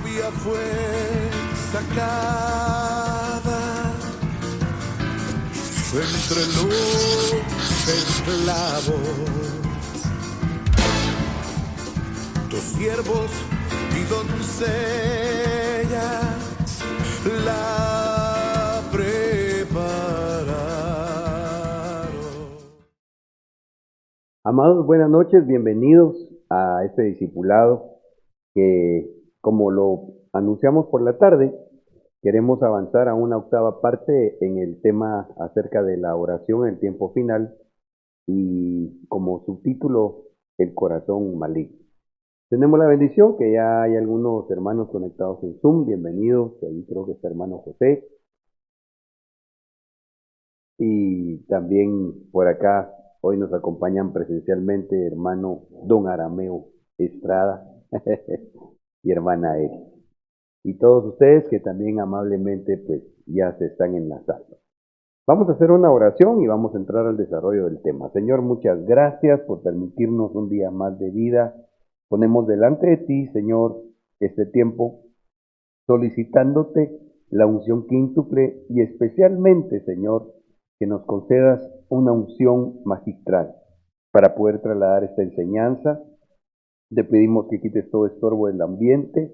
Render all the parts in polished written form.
ella fue sacada entre los esclavos, dos siervos y doncellas la prepararon. Amados, buenas noches, bienvenidos a este discipulado que, como lo anunciamos por la tarde, queremos avanzar a una octava parte en el tema acerca de la oración en el tiempo final y como subtítulo, el corazón maligno. Tenemos la bendición que ya hay algunos hermanos conectados en Zoom, bienvenidos, ahí creo que está hermano José, y también por acá hoy nos acompañan presencialmente hermano Don Arameo Estrada y hermana Eri. Y todos ustedes que también amablemente pues ya se están enlazando. Vamos a hacer una oración y vamos a entrar al desarrollo del tema. Señor, muchas gracias por permitirnos un día más de vida. Ponemos delante de ti, Señor, este tiempo solicitándote la unción quíntuple y especialmente, Señor, que nos concedas una unción magistral para poder trasladar esta enseñanza. Te pedimos que quites todo estorbo del ambiente,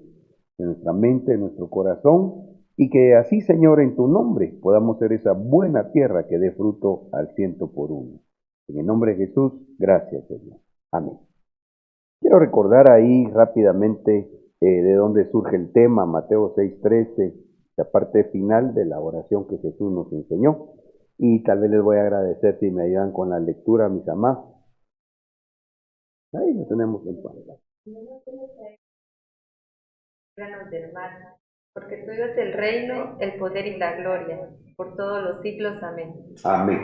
de nuestra mente, de nuestro corazón, y que así, Señor, en tu nombre podamos ser esa buena tierra que dé fruto al 100%. En el nombre de Jesús, gracias, Señor. Amén. Quiero recordar ahí rápidamente de dónde surge el tema, Mateo 6:13, la parte final de la oración que Jesús nos enseñó. Y tal vez les voy a agradecer si me ayudan con la lectura, mis amados. Ahí lo tenemos en pantalla. Del mar, porque tuyo es el reino, el poder y la gloria, por todos los siglos. Amén. Amén.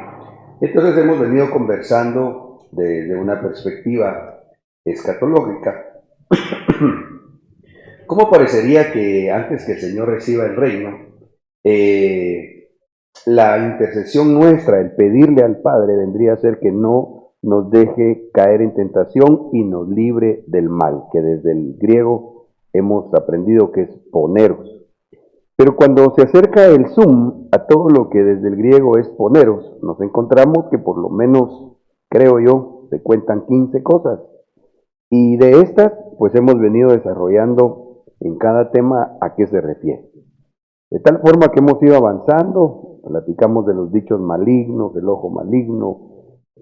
Entonces hemos venido conversando desde una perspectiva escatológica. ¿Cómo parecería que antes que el Señor reciba el reino, la intercesión nuestra, el pedirle al Padre, vendría a ser que no nos deje caer en tentación y nos libre del mal, que desde el griego hemos aprendido que es poneros. Pero cuando se acerca el zoom a todo lo que desde el griego es poneros, nos encontramos que por lo menos, creo yo, se cuentan 15 cosas. Y de estas, pues hemos venido desarrollando en cada tema a qué se refiere. De tal forma que hemos ido avanzando, platicamos de los dichos malignos, el ojo maligno,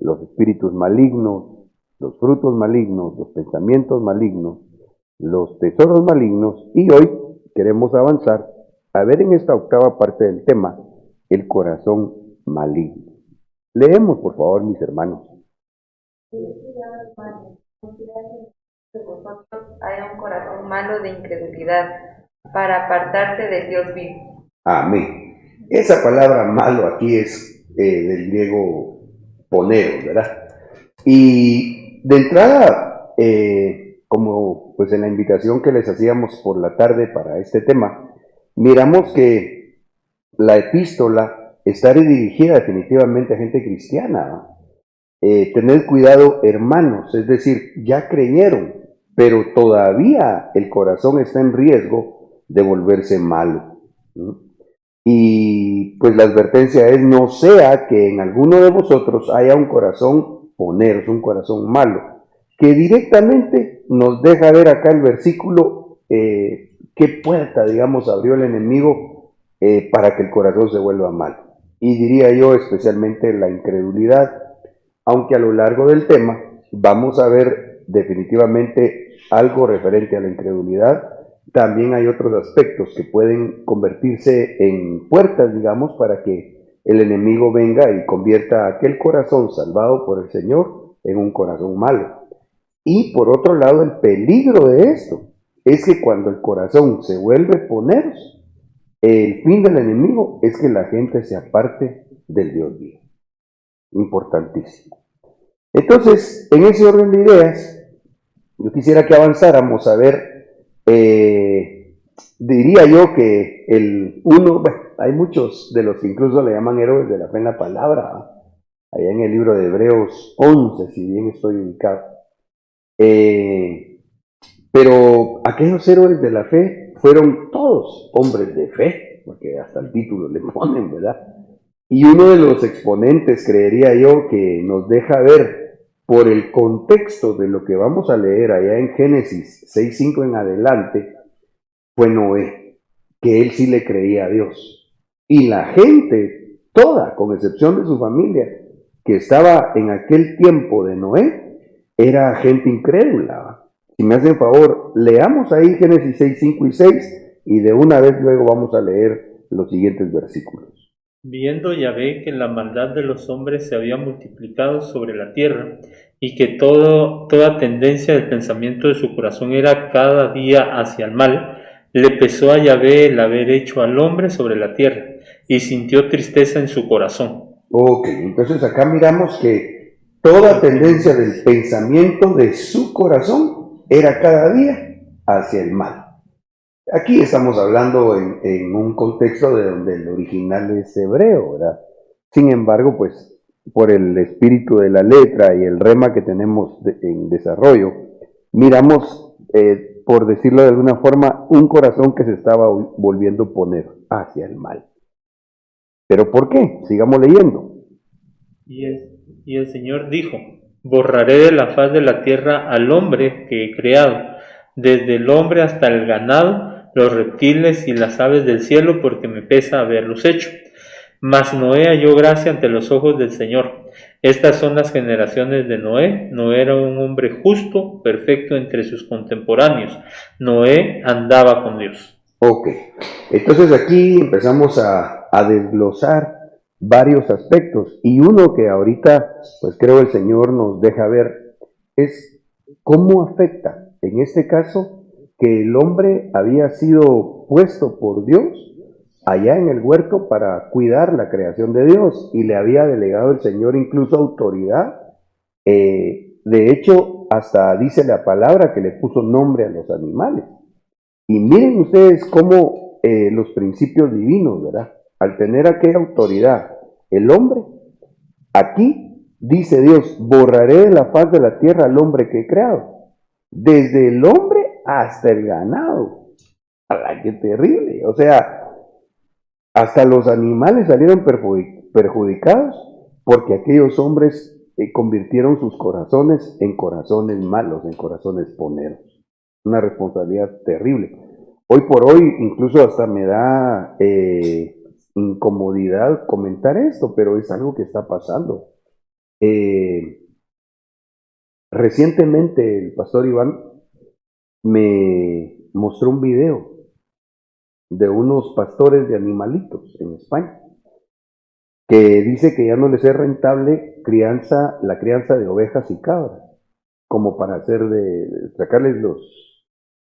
los espíritus malignos, los frutos malignos, los pensamientos malignos, los tesoros malignos, y hoy queremos avanzar a ver en esta octava parte del tema, el corazón maligno. Leemos, por favor, mis hermanos. Que vosotros haya un corazón malo de incredulidad, para apartarse del Dios vivo. Amén. Esa palabra malo aquí es del griego ponero, ¿verdad? Y de entrada, como pues en la invitación que les hacíamos por la tarde para este tema, miramos que la epístola está dirigida definitivamente a gente cristiana, ¿no? Tened cuidado, hermanos, es decir, ya creyeron, pero todavía el corazón está en riesgo de volverse malo, ¿no? Y pues la advertencia es: no sea que en alguno de vosotros haya un corazón poneros, un corazón malo, que directamente nos deja ver acá el versículo, qué puerta, digamos, abrió el enemigo para que el corazón se vuelva malo. Y diría yo especialmente la incredulidad, aunque a lo largo del tema vamos a ver definitivamente algo referente a la incredulidad. También hay otros aspectos que pueden convertirse en puertas, digamos, para que el enemigo venga y convierta aquel corazón salvado por el Señor en un corazón malo. Y por otro lado, el peligro de esto es que cuando el corazón se vuelve poneros, el fin del enemigo es que la gente se aparte del Dios vivo. Importantísimo. Entonces, en ese orden de ideas, yo quisiera que avanzáramos a ver, diría yo que hay muchos de los que incluso le llaman héroes de la fe en la palabra, ¿no? Allá en el libro de Hebreos 11, si bien estoy ubicado. Pero ¿a aquellos héroes de la fe fueron todos hombres de fe, porque hasta el título le ponen, ¿verdad? Y uno de los exponentes, creería yo, que nos deja ver por el contexto de lo que vamos a leer allá en Génesis 6:5 en adelante, fue Noé, que él sí le creía a Dios. Y la gente, toda, con excepción de su familia, que estaba en aquel tiempo de Noé, era gente incrédula. Si me hacen favor, leamos ahí Génesis 6:5 y 6, y de una vez luego vamos a leer los siguientes versículos. Viendo Yahvé que la maldad de los hombres se había multiplicado sobre la tierra, y que toda tendencia del pensamiento de su corazón era cada día hacia el mal, le pesó a Yahvé el haber hecho al hombre sobre la tierra, y sintió tristeza en su corazón. Ok, entonces acá miramos que toda tendencia del pensamiento de su corazón era cada día hacia el mal. Aquí estamos hablando en un contexto de donde el original es hebreo, ¿verdad? Sin embargo, pues por el espíritu de la letra y el rema que tenemos en desarrollo, miramos, por decirlo de alguna forma, un corazón que se estaba volviendo a poner hacia el mal. ¿Pero por qué? Sigamos leyendo. Y el Señor dijo: borraré de la faz de la tierra al hombre que he creado, desde el hombre hasta el ganado, los reptiles y las aves del cielo, porque me pesa haberlos hecho. Mas Noé halló gracia ante los ojos del Señor. Estas son las generaciones de Noé. Noé era un hombre justo, perfecto entre sus contemporáneos. Noé andaba con Dios. Ok, entonces aquí empezamos a desglosar varios aspectos, y uno que ahorita pues creo el Señor nos deja ver es cómo afecta en este caso que el hombre había sido puesto por Dios allá en el huerto para cuidar la creación de Dios, y le había delegado el Señor incluso autoridad. De hecho, hasta dice la palabra que le puso nombre a los animales. Y miren ustedes cómo los principios divinos, ¿verdad? Al tener aquella autoridad, el hombre, aquí dice Dios: borraré de la faz de la tierra al hombre que he creado, desde el hombre hasta el ganado. ¡Hala, qué terrible! O sea, hasta los animales salieron perjudicados porque aquellos hombres convirtieron sus corazones en corazones malos, en corazones poneros. Una responsabilidad terrible. Hoy por hoy incluso hasta me da incomodidad comentar esto, pero es algo que está pasando. Recientemente el pastor Iván me mostró un video de unos pastores de animalitos en España, que dice que ya no les es rentable la crianza de ovejas y cabras, como para sacarles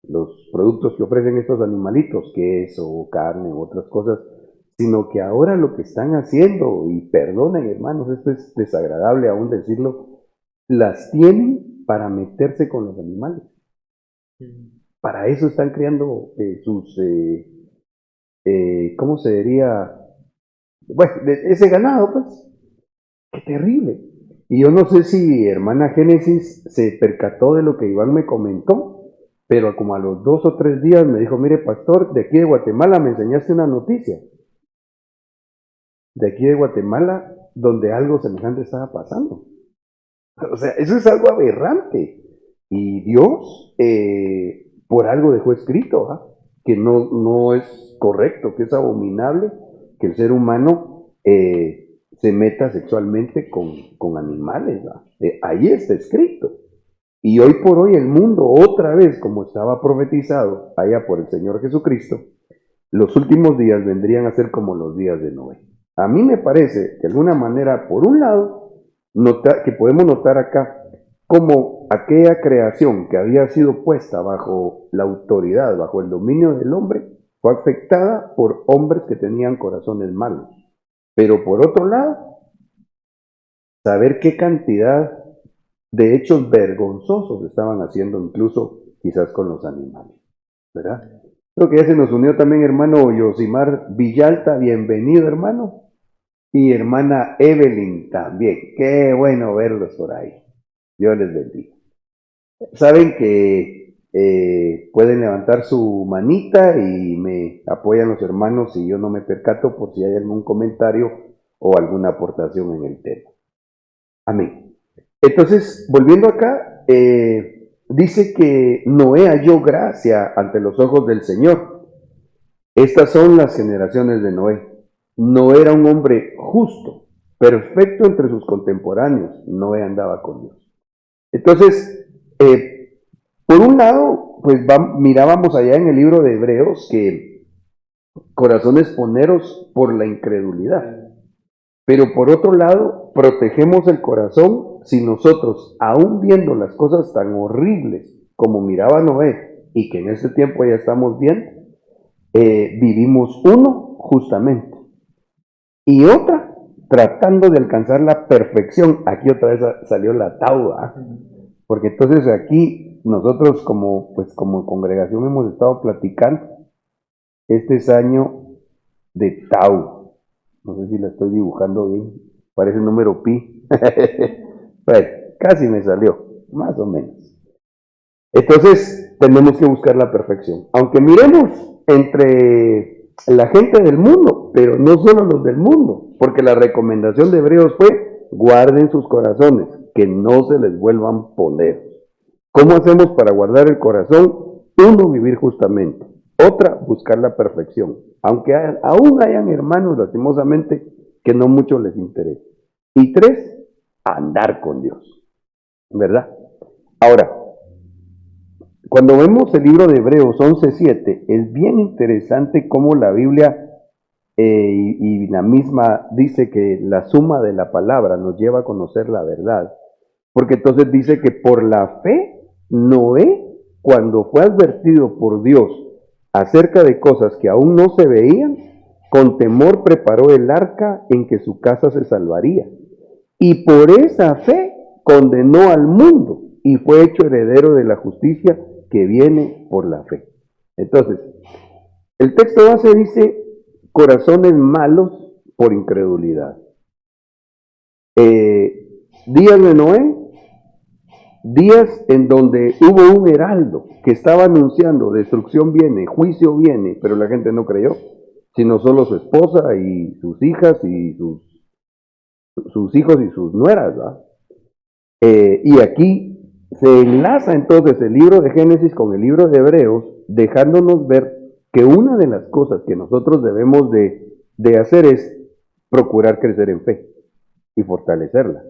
los productos que ofrecen estos animalitos, queso, carne, otras cosas, sino que ahora lo que están haciendo, y perdonen hermanos, esto es desagradable aún decirlo, las tienen para meterse con los animales. Para eso están creando ¿cómo se diría? Bueno, ese ganado, pues, qué terrible. Y yo no sé si hermana Génesis se percató de lo que Iván me comentó, pero como a los 2 o 3 días me dijo: mire pastor, de aquí de Guatemala me enseñaste una noticia, de aquí de Guatemala, donde algo semejante estaba pasando. O sea, eso es algo aberrante. Y Dios, por algo dejó escrito, ¿ah? Que no es correcto, que es abominable que el ser humano se meta sexualmente con animales, ¿ah? Ahí está escrito. Y hoy por hoy el mundo, otra vez, como estaba profetizado allá por el Señor Jesucristo, los últimos días vendrían a ser como los días de Noé. A mí me parece, de alguna manera, por un lado, que podemos notar acá como aquella creación que había sido puesta bajo la autoridad, bajo el dominio del hombre, fue afectada por hombres que tenían corazones malos. Pero por otro lado, saber qué cantidad de hechos vergonzosos estaban haciendo incluso quizás con los animales, ¿verdad? Creo que ya se nos unió también hermano Yosimar Villalta, bienvenido hermano, y hermana Evelyn también, qué bueno verlos por ahí, Dios les bendiga. Saben que Pueden levantar su manita y me apoyan los hermanos si yo no me percato por si hay algún comentario o alguna aportación en el tema. Amén. Entonces, volviendo acá, dice que Noé halló gracia ante los ojos del Señor. Estas son las generaciones de Noé. Noé era un hombre justo, perfecto entre sus contemporáneos. Noé andaba con Dios. Entonces, por un lado, pues mirábamos allá en el libro de Hebreos que corazones poneros por la incredulidad. Pero por otro lado, protegemos el corazón si nosotros, aún viendo las cosas tan horribles como miraba Noé, y que en este tiempo ya estamos viendo, vivimos uno justamente, y otra tratando de alcanzar la perfección. Aquí otra vez salió la tauba, porque entonces aquí nosotros como congregación hemos estado platicando, este es año de Tau. No sé si la estoy dibujando bien, parece el número pi. Bueno, casi me salió, más o menos. Entonces tenemos que buscar la perfección, aunque miremos entre la gente del mundo, pero no solo los del mundo, porque la recomendación de Hebreos fue: guarden sus corazones, que no se les vuelvan poneros. ¿Cómo hacemos para guardar el corazón? Uno, vivir justamente. Otra, buscar la perfección. Aunque aún hayan hermanos, lastimosamente, que no mucho les interesa. Y tres, andar con Dios. ¿Verdad? Ahora, cuando vemos el libro de Hebreos 11:7, es bien interesante cómo la Biblia y la misma dice que la suma de la palabra nos lleva a conocer la verdad. Porque entonces dice que por la fe, Noé, cuando fue advertido por Dios acerca de cosas que aún no se veían, con temor preparó el arca en que su casa se salvaría. Y por esa fe condenó al mundo y fue hecho heredero de la justicia que viene por la fe. Entonces, el texto base dice: corazones malos por incredulidad. Días de Noé, días en donde hubo un heraldo que estaba anunciando destrucción viene, juicio viene, pero la gente no creyó, sino solo su esposa y sus hijas y sus hijos y sus nueras, ¿verdad? Y aquí se enlaza entonces el libro de Génesis con el libro de Hebreos, dejándonos ver que una de las cosas que nosotros debemos de hacer es procurar crecer en fe y fortalecerla.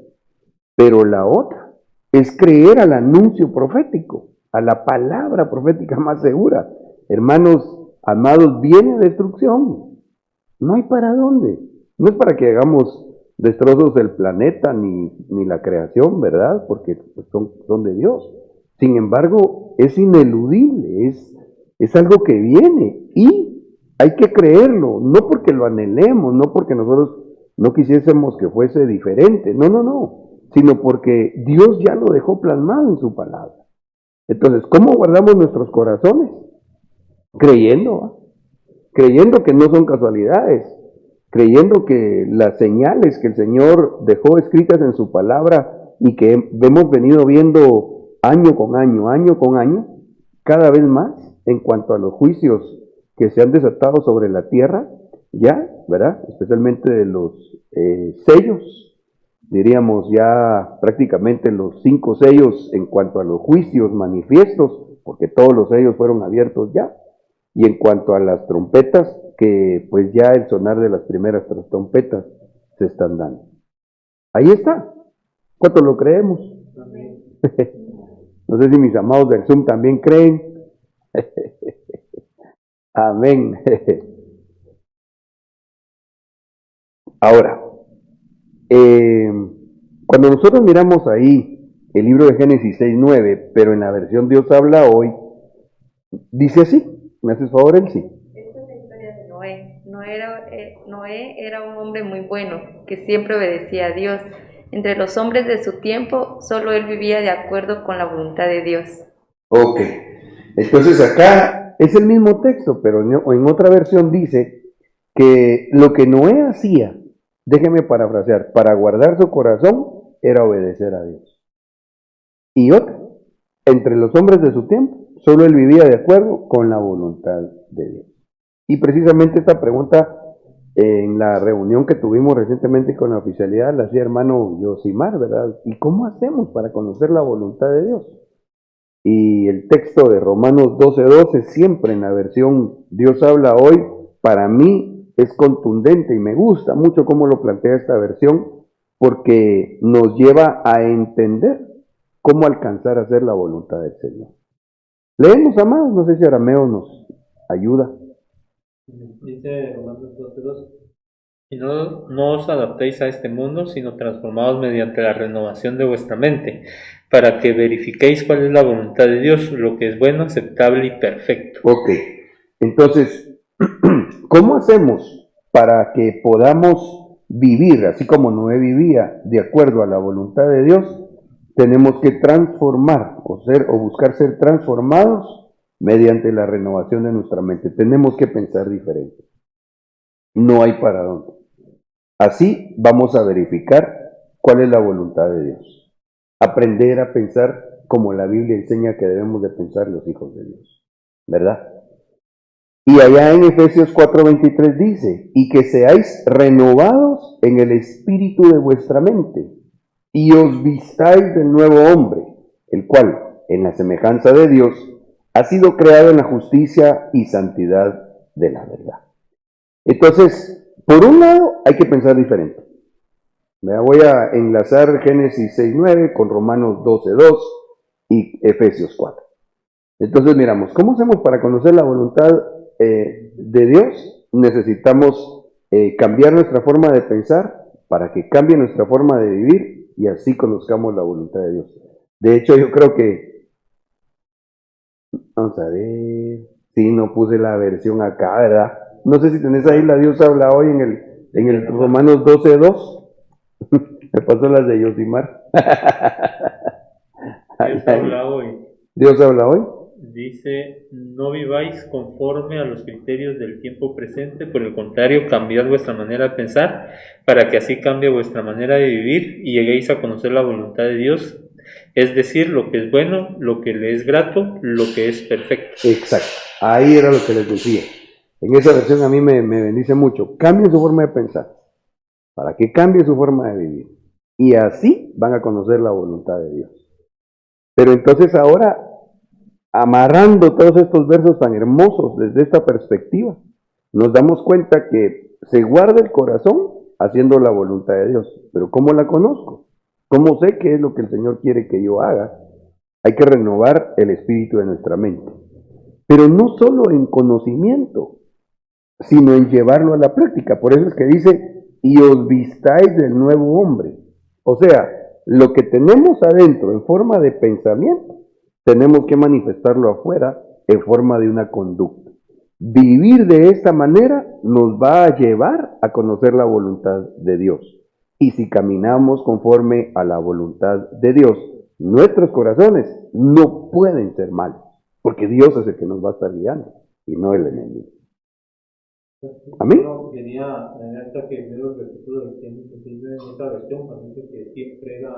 Pero la otra es creer al anuncio profético, a la palabra profética más segura. Hermanos amados, viene destrucción. No hay para dónde. No es para que hagamos destrozos del planeta ni la creación, ¿verdad? Porque pues, son de Dios. Sin embargo, es ineludible, es algo que viene y hay que creerlo, no porque lo anhelemos, no porque nosotros no quisiésemos que fuese diferente, no, sino porque Dios ya lo dejó plasmado en su palabra. Entonces, ¿cómo guardamos nuestros corazones? Creyendo que no son casualidades, creyendo que las señales que el Señor dejó escritas en su palabra y que hemos venido viendo año con año, cada vez más en cuanto a los juicios que se han desatado sobre la tierra, ya, ¿verdad? Especialmente de los sellos, diríamos ya prácticamente los 5 sellos en cuanto a los juicios manifiestos, porque todos los sellos fueron abiertos ya. Y en cuanto a las trompetas, que pues ya el sonar de las primeras trompetas se están dando. Ahí está. ¿Cuánto lo creemos? No sé si mis amados del Zoom también creen. Amén. Ahora, cuando nosotros miramos ahí el libro de Génesis 6:9, pero en la versión Dios habla hoy, dice así. ¿Me haces favor, Elsie? Esta es la historia de Noé. Noé era un hombre muy bueno, que siempre obedecía a Dios. Entre los hombres de su tiempo, solo él vivía de acuerdo con la voluntad de Dios. Ok, entonces acá es el mismo texto, pero en otra versión dice que lo que Noé hacía, déjeme parafrasear, para guardar su corazón, era obedecer a Dios. Y otra, entre los hombres de su tiempo, solo él vivía de acuerdo con la voluntad de Dios. Y precisamente esta pregunta en la reunión que tuvimos recientemente con la oficialidad la hacía hermano Yosimar, ¿verdad? ¿Y cómo hacemos para conocer la voluntad de Dios? Y el texto de Romanos 12:12, siempre en la versión Dios habla hoy, para mí es contundente y me gusta mucho cómo lo plantea esta versión, porque nos lleva a entender cómo alcanzar a hacer la voluntad del Señor. Leemos, amados, no sé si Arameo nos ayuda. Dice Romanos 12:2. Y no os adaptéis a este mundo, sino transformados mediante la renovación de vuestra mente, para que verifiquéis cuál es la voluntad de Dios, lo que es bueno, aceptable y perfecto. Ok, entonces, ¿cómo hacemos para que podamos vivir, así como Noé vivía, de acuerdo a la voluntad de Dios? Tenemos que transformar o buscar ser transformados mediante la renovación de nuestra mente. Tenemos que pensar diferente. No hay para dónde. Así vamos a verificar cuál es la voluntad de Dios. Aprender a pensar como la Biblia enseña que debemos de pensar los hijos de Dios. ¿Verdad? Y allá en Efesios 4:23 dice, y que seáis renovados en el espíritu de vuestra mente, y os vistáis del nuevo hombre, el cual, en la semejanza de Dios, ha sido creado en la justicia y santidad de la verdad. Entonces, por un lado, hay que pensar diferente. Me voy a enlazar Génesis 6:9 con Romanos 12:2 y Efesios 4. Entonces, miramos, ¿cómo hacemos para conocer la voluntad de Dios? Necesitamos cambiar nuestra forma de pensar para que cambie nuestra forma de vivir y así conozcamos la voluntad de Dios. De hecho, yo creo que, vamos a ver, sí, no puse la versión acá, ¿verdad? No sé si tenés ahí la Dios habla hoy en el Romanos 12:2. Me pasó las de Yosimar. Dios habla hoy. Dios habla hoy. Dice, no viváis conforme a los criterios del tiempo presente, por el contrario, cambiad vuestra manera de pensar, para que así cambie vuestra manera de vivir y lleguéis a conocer la voluntad de Dios, es decir, lo que es bueno, lo que le es grato, lo que es perfecto. Exacto, ahí era lo que les decía. En esa versión a mí me bendice mucho. Cambien su forma de pensar, para que cambie su forma de vivir. Y así van a conocer la voluntad de Dios. Pero entonces ahora, amarrando todos estos versos tan hermosos desde esta perspectiva, nos damos cuenta que se guarda el corazón haciendo la voluntad de Dios. Pero ¿cómo la conozco? ¿Cómo sé qué es lo que el Señor quiere que yo haga? Hay que renovar el espíritu de nuestra mente. Pero no solo en conocimiento, sino en llevarlo a la práctica. Por eso es que dice, y os vistáis del nuevo hombre. O sea, lo que tenemos adentro en forma de pensamiento, tenemos que manifestarlo afuera en forma de una conducta. Vivir de esta manera nos va a llevar a conocer la voluntad de Dios. Y si caminamos conforme a la voluntad de Dios, nuestros corazones no pueden ser malos, porque Dios es el que nos va a estar guiando y no el enemigo. Amén. Venía hasta que en los versículos del tiempo en esta versión, parece que siempre era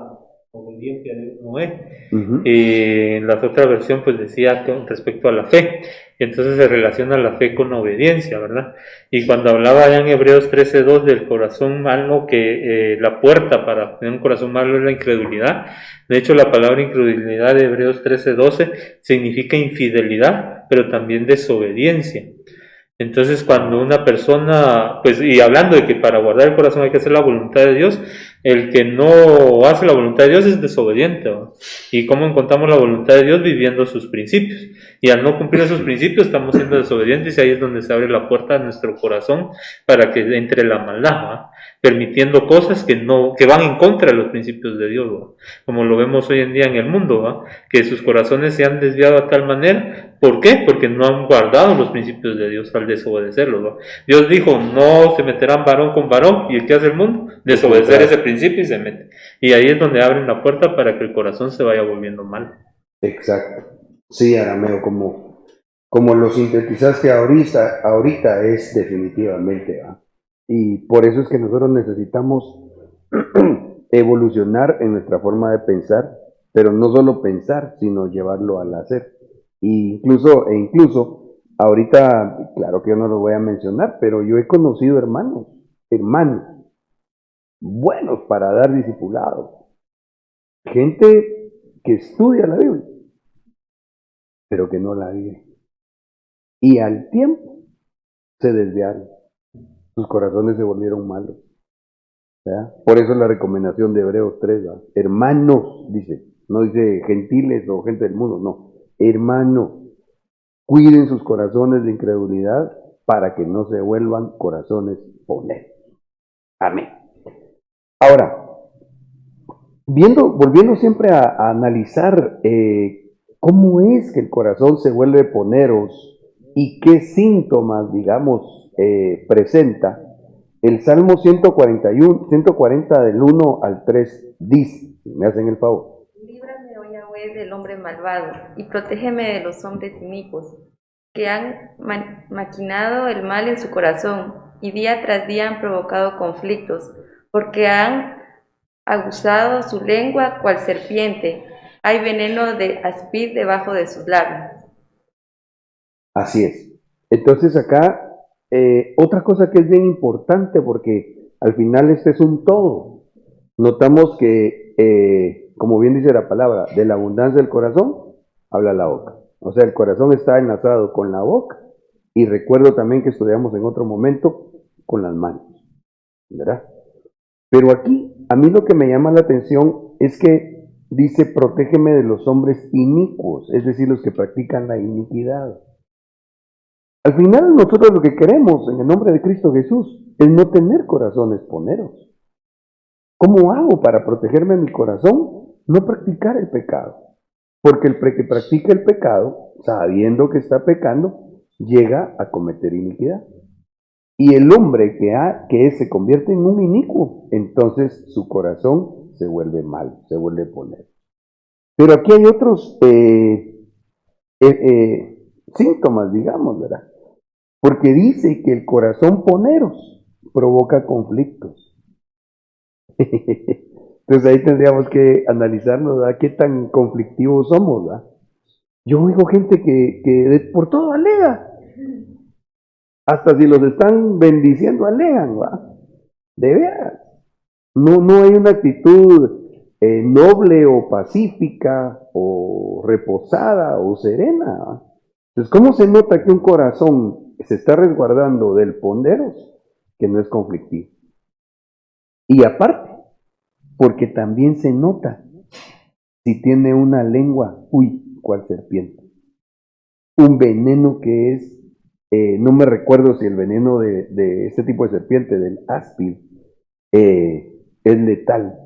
obediente a Noé. En la otra versión pues decía con respecto a la fe, y entonces se relaciona la fe con la obediencia, ¿verdad? Y cuando hablaba ya en Hebreos 13:2 del corazón malo, que la puerta para tener un corazón malo es la incredulidad. De hecho, la palabra incredulidad de Hebreos 13:12 significa infidelidad, pero también desobediencia. Entonces, cuando una persona, pues, y hablando de que para guardar el corazón hay que hacer la voluntad de Dios, el que no hace la voluntad de Dios es desobediente, ¿no? ¿Y cómo encontramos la voluntad de Dios? Viviendo sus principios. Y al no cumplir esos principios estamos siendo desobedientes y ahí es donde se abre la puerta a nuestro corazón para que entre la maldad, ¿no? Permitiendo cosas que van en contra de los principios de Dios, ¿no? Como lo vemos hoy en día en el mundo, ¿no? Que sus corazones se han desviado a tal manera. ¿Por qué? Porque no han guardado los principios de Dios al desobedecerlos, ¿no? Dios dijo, no se meterán varón con varón, y el que hace el mundo, desobedecer ese principio y se mete. Y ahí es donde abren la puerta para que el corazón se vaya volviendo mal. Exacto. Sí, Arameo, como lo sintetizaste ahorita es definitivamente, ¿va? Y por eso es que nosotros necesitamos evolucionar en nuestra forma de pensar, pero no solo pensar, sino llevarlo al hacer. E incluso, ahorita, claro que yo no lo voy a mencionar, pero yo he conocido hermanos, buenos para dar discipulado, gente que estudia la Biblia, pero que no la vive. Y al tiempo se desviaron, sus corazones se volvieron malos. ¿Verdad? Por eso la recomendación de Hebreos 3, ¿verdad? Hermanos, dice, no dice gentiles o gente del mundo, no, hermanos, cuiden sus corazones de incredulidad para que no se vuelvan corazones poneros. Amén. Ahora, volviendo siempre a analizar cómo es que el corazón se vuelve poneros y qué síntomas, digamos, presenta, el Salmo 140 del 1 al 3 dice, me hacen el favor. Líbrame, oh Yahweh, del hombre malvado, y protégeme de los hombres inicuos, que han maquinado el mal en su corazón, y día tras día han provocado conflictos, porque han aguzado su lengua cual serpiente, hay veneno de áspid debajo de sus labios. Así es. Entonces acá, otra cosa que es bien importante, porque al final este es un todo. Notamos que, como bien dice la palabra, de la abundancia del corazón, habla la boca. O sea, el corazón está enlazado con la boca, y recuerdo también que estudiamos en otro momento con las manos, ¿verdad? Pero aquí, a mí lo que me llama la atención es que dice, protégeme de los hombres inicuos, es decir, los que practican la iniquidad. Al final nosotros lo que queremos en el nombre de Cristo Jesús es no tener corazones poneros. ¿Cómo hago para protegerme mi corazón? No practicar el pecado. Porque el que practica el pecado, sabiendo que está pecando, llega a cometer iniquidad. Y el hombre que se convierte en un inicuo, entonces su corazón se vuelve mal, se vuelve ponero. Pero aquí hay otros síntomas, digamos, ¿verdad? Porque dice que el corazón poneros provoca conflictos. Entonces ahí tendríamos que analizarnos, ¿verdad? ¿Qué tan conflictivos somos, ¿verdad? Yo oigo gente que por todo alega. Hasta si los están bendiciendo, alegan, ¿verdad? De veras. No hay una actitud noble o pacífica o reposada o serena, ¿verdad? Entonces, ¿cómo se nota que un corazón se está resguardando del ponderos? Que no es conflictivo. Y aparte, porque también se nota si tiene una lengua, cual serpiente. Un veneno que es, no me recuerdo si el veneno de este tipo de serpiente, del áspid, es letal,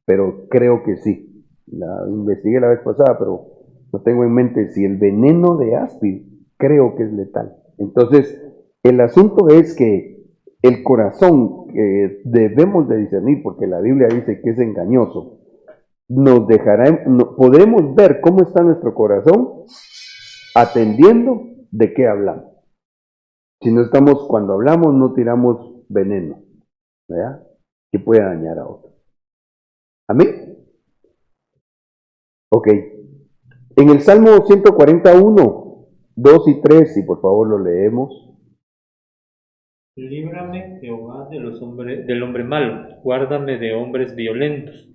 pero creo que sí. La investigué la vez pasada, pero no tengo en mente si el veneno de áspid creo que es letal. Entonces, el asunto es que el corazón que debemos de discernir, porque la Biblia dice que es engañoso, podremos ver cómo está nuestro corazón atendiendo de qué hablamos. Si no estamos, cuando hablamos, no tiramos veneno, ¿verdad? Que pueda dañar a otro. ¿Amén? Ok. En el Salmo 141, 2 y 3, si por favor lo leemos. Líbrame, Jehová, del hombre malo, guárdame de hombres violentos,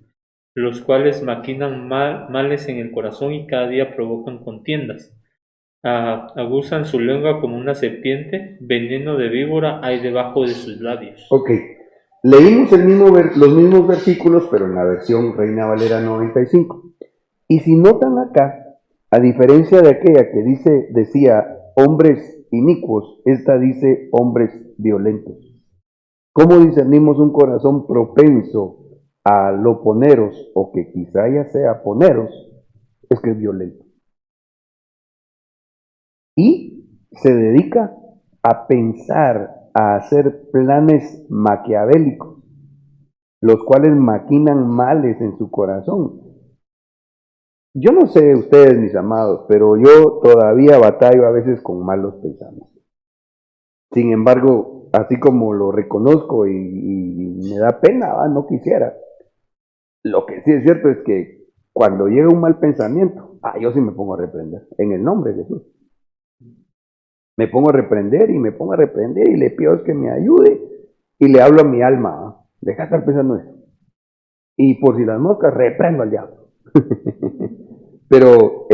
los cuales maquinan males en el corazón y cada día provocan contiendas. Abusan su lengua como una serpiente, veneno de víbora hay debajo de sus labios. Ok. Leímos los mismos versículos, pero en la versión Reina Valera 95. Y si notan acá, a diferencia de aquella que decía hombres inicuos, esta dice hombres violentos. ¿Cómo discernimos un corazón propenso a lo poneros, o que quizá ya sea poneros? Es que es violento. Y se dedica a pensar, a hacer planes maquiavélicos, los cuales maquinan males en su corazón. Yo no sé ustedes, mis amados, pero yo todavía batallo a veces con malos pensamientos. Sin embargo, así como lo reconozco y me da pena, no quisiera. Lo que sí es cierto es que cuando llega un mal pensamiento, yo sí me pongo a reprender, en el nombre de Jesús. Me pongo a reprender y me pongo a reprender y le pido a Dios que me ayude y le hablo a mi alma, deja de estar pensando en eso. Y por si las moscas, reprendo al diablo. Pero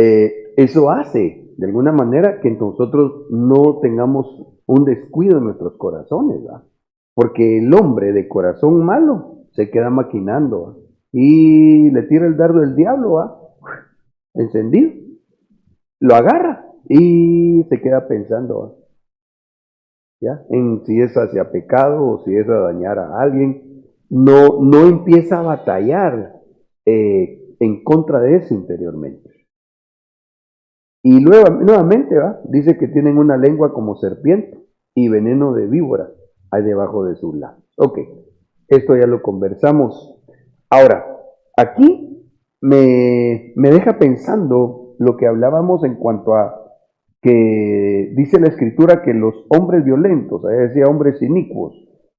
eso hace, de alguna manera, que nosotros no tengamos un descuido en nuestros corazones, ¿verdad? Porque el hombre de corazón malo se queda maquinando, ¿verdad? Y le tira el dardo del diablo, ¿verdad? Encendido, lo agarra y se queda pensando, ¿verdad? ¿Ya? En si es hacia pecado o si es a dañar a alguien. No empieza a batallar en contra de eso interiormente. Y luego, nuevamente, ¿va? Dice que tienen una lengua como serpiente y veneno de víbora hay debajo de sus labios. Ok, esto ya lo conversamos. Ahora, aquí me deja pensando lo que hablábamos en cuanto a que dice la Escritura que los hombres violentos, decía hombres inicuos,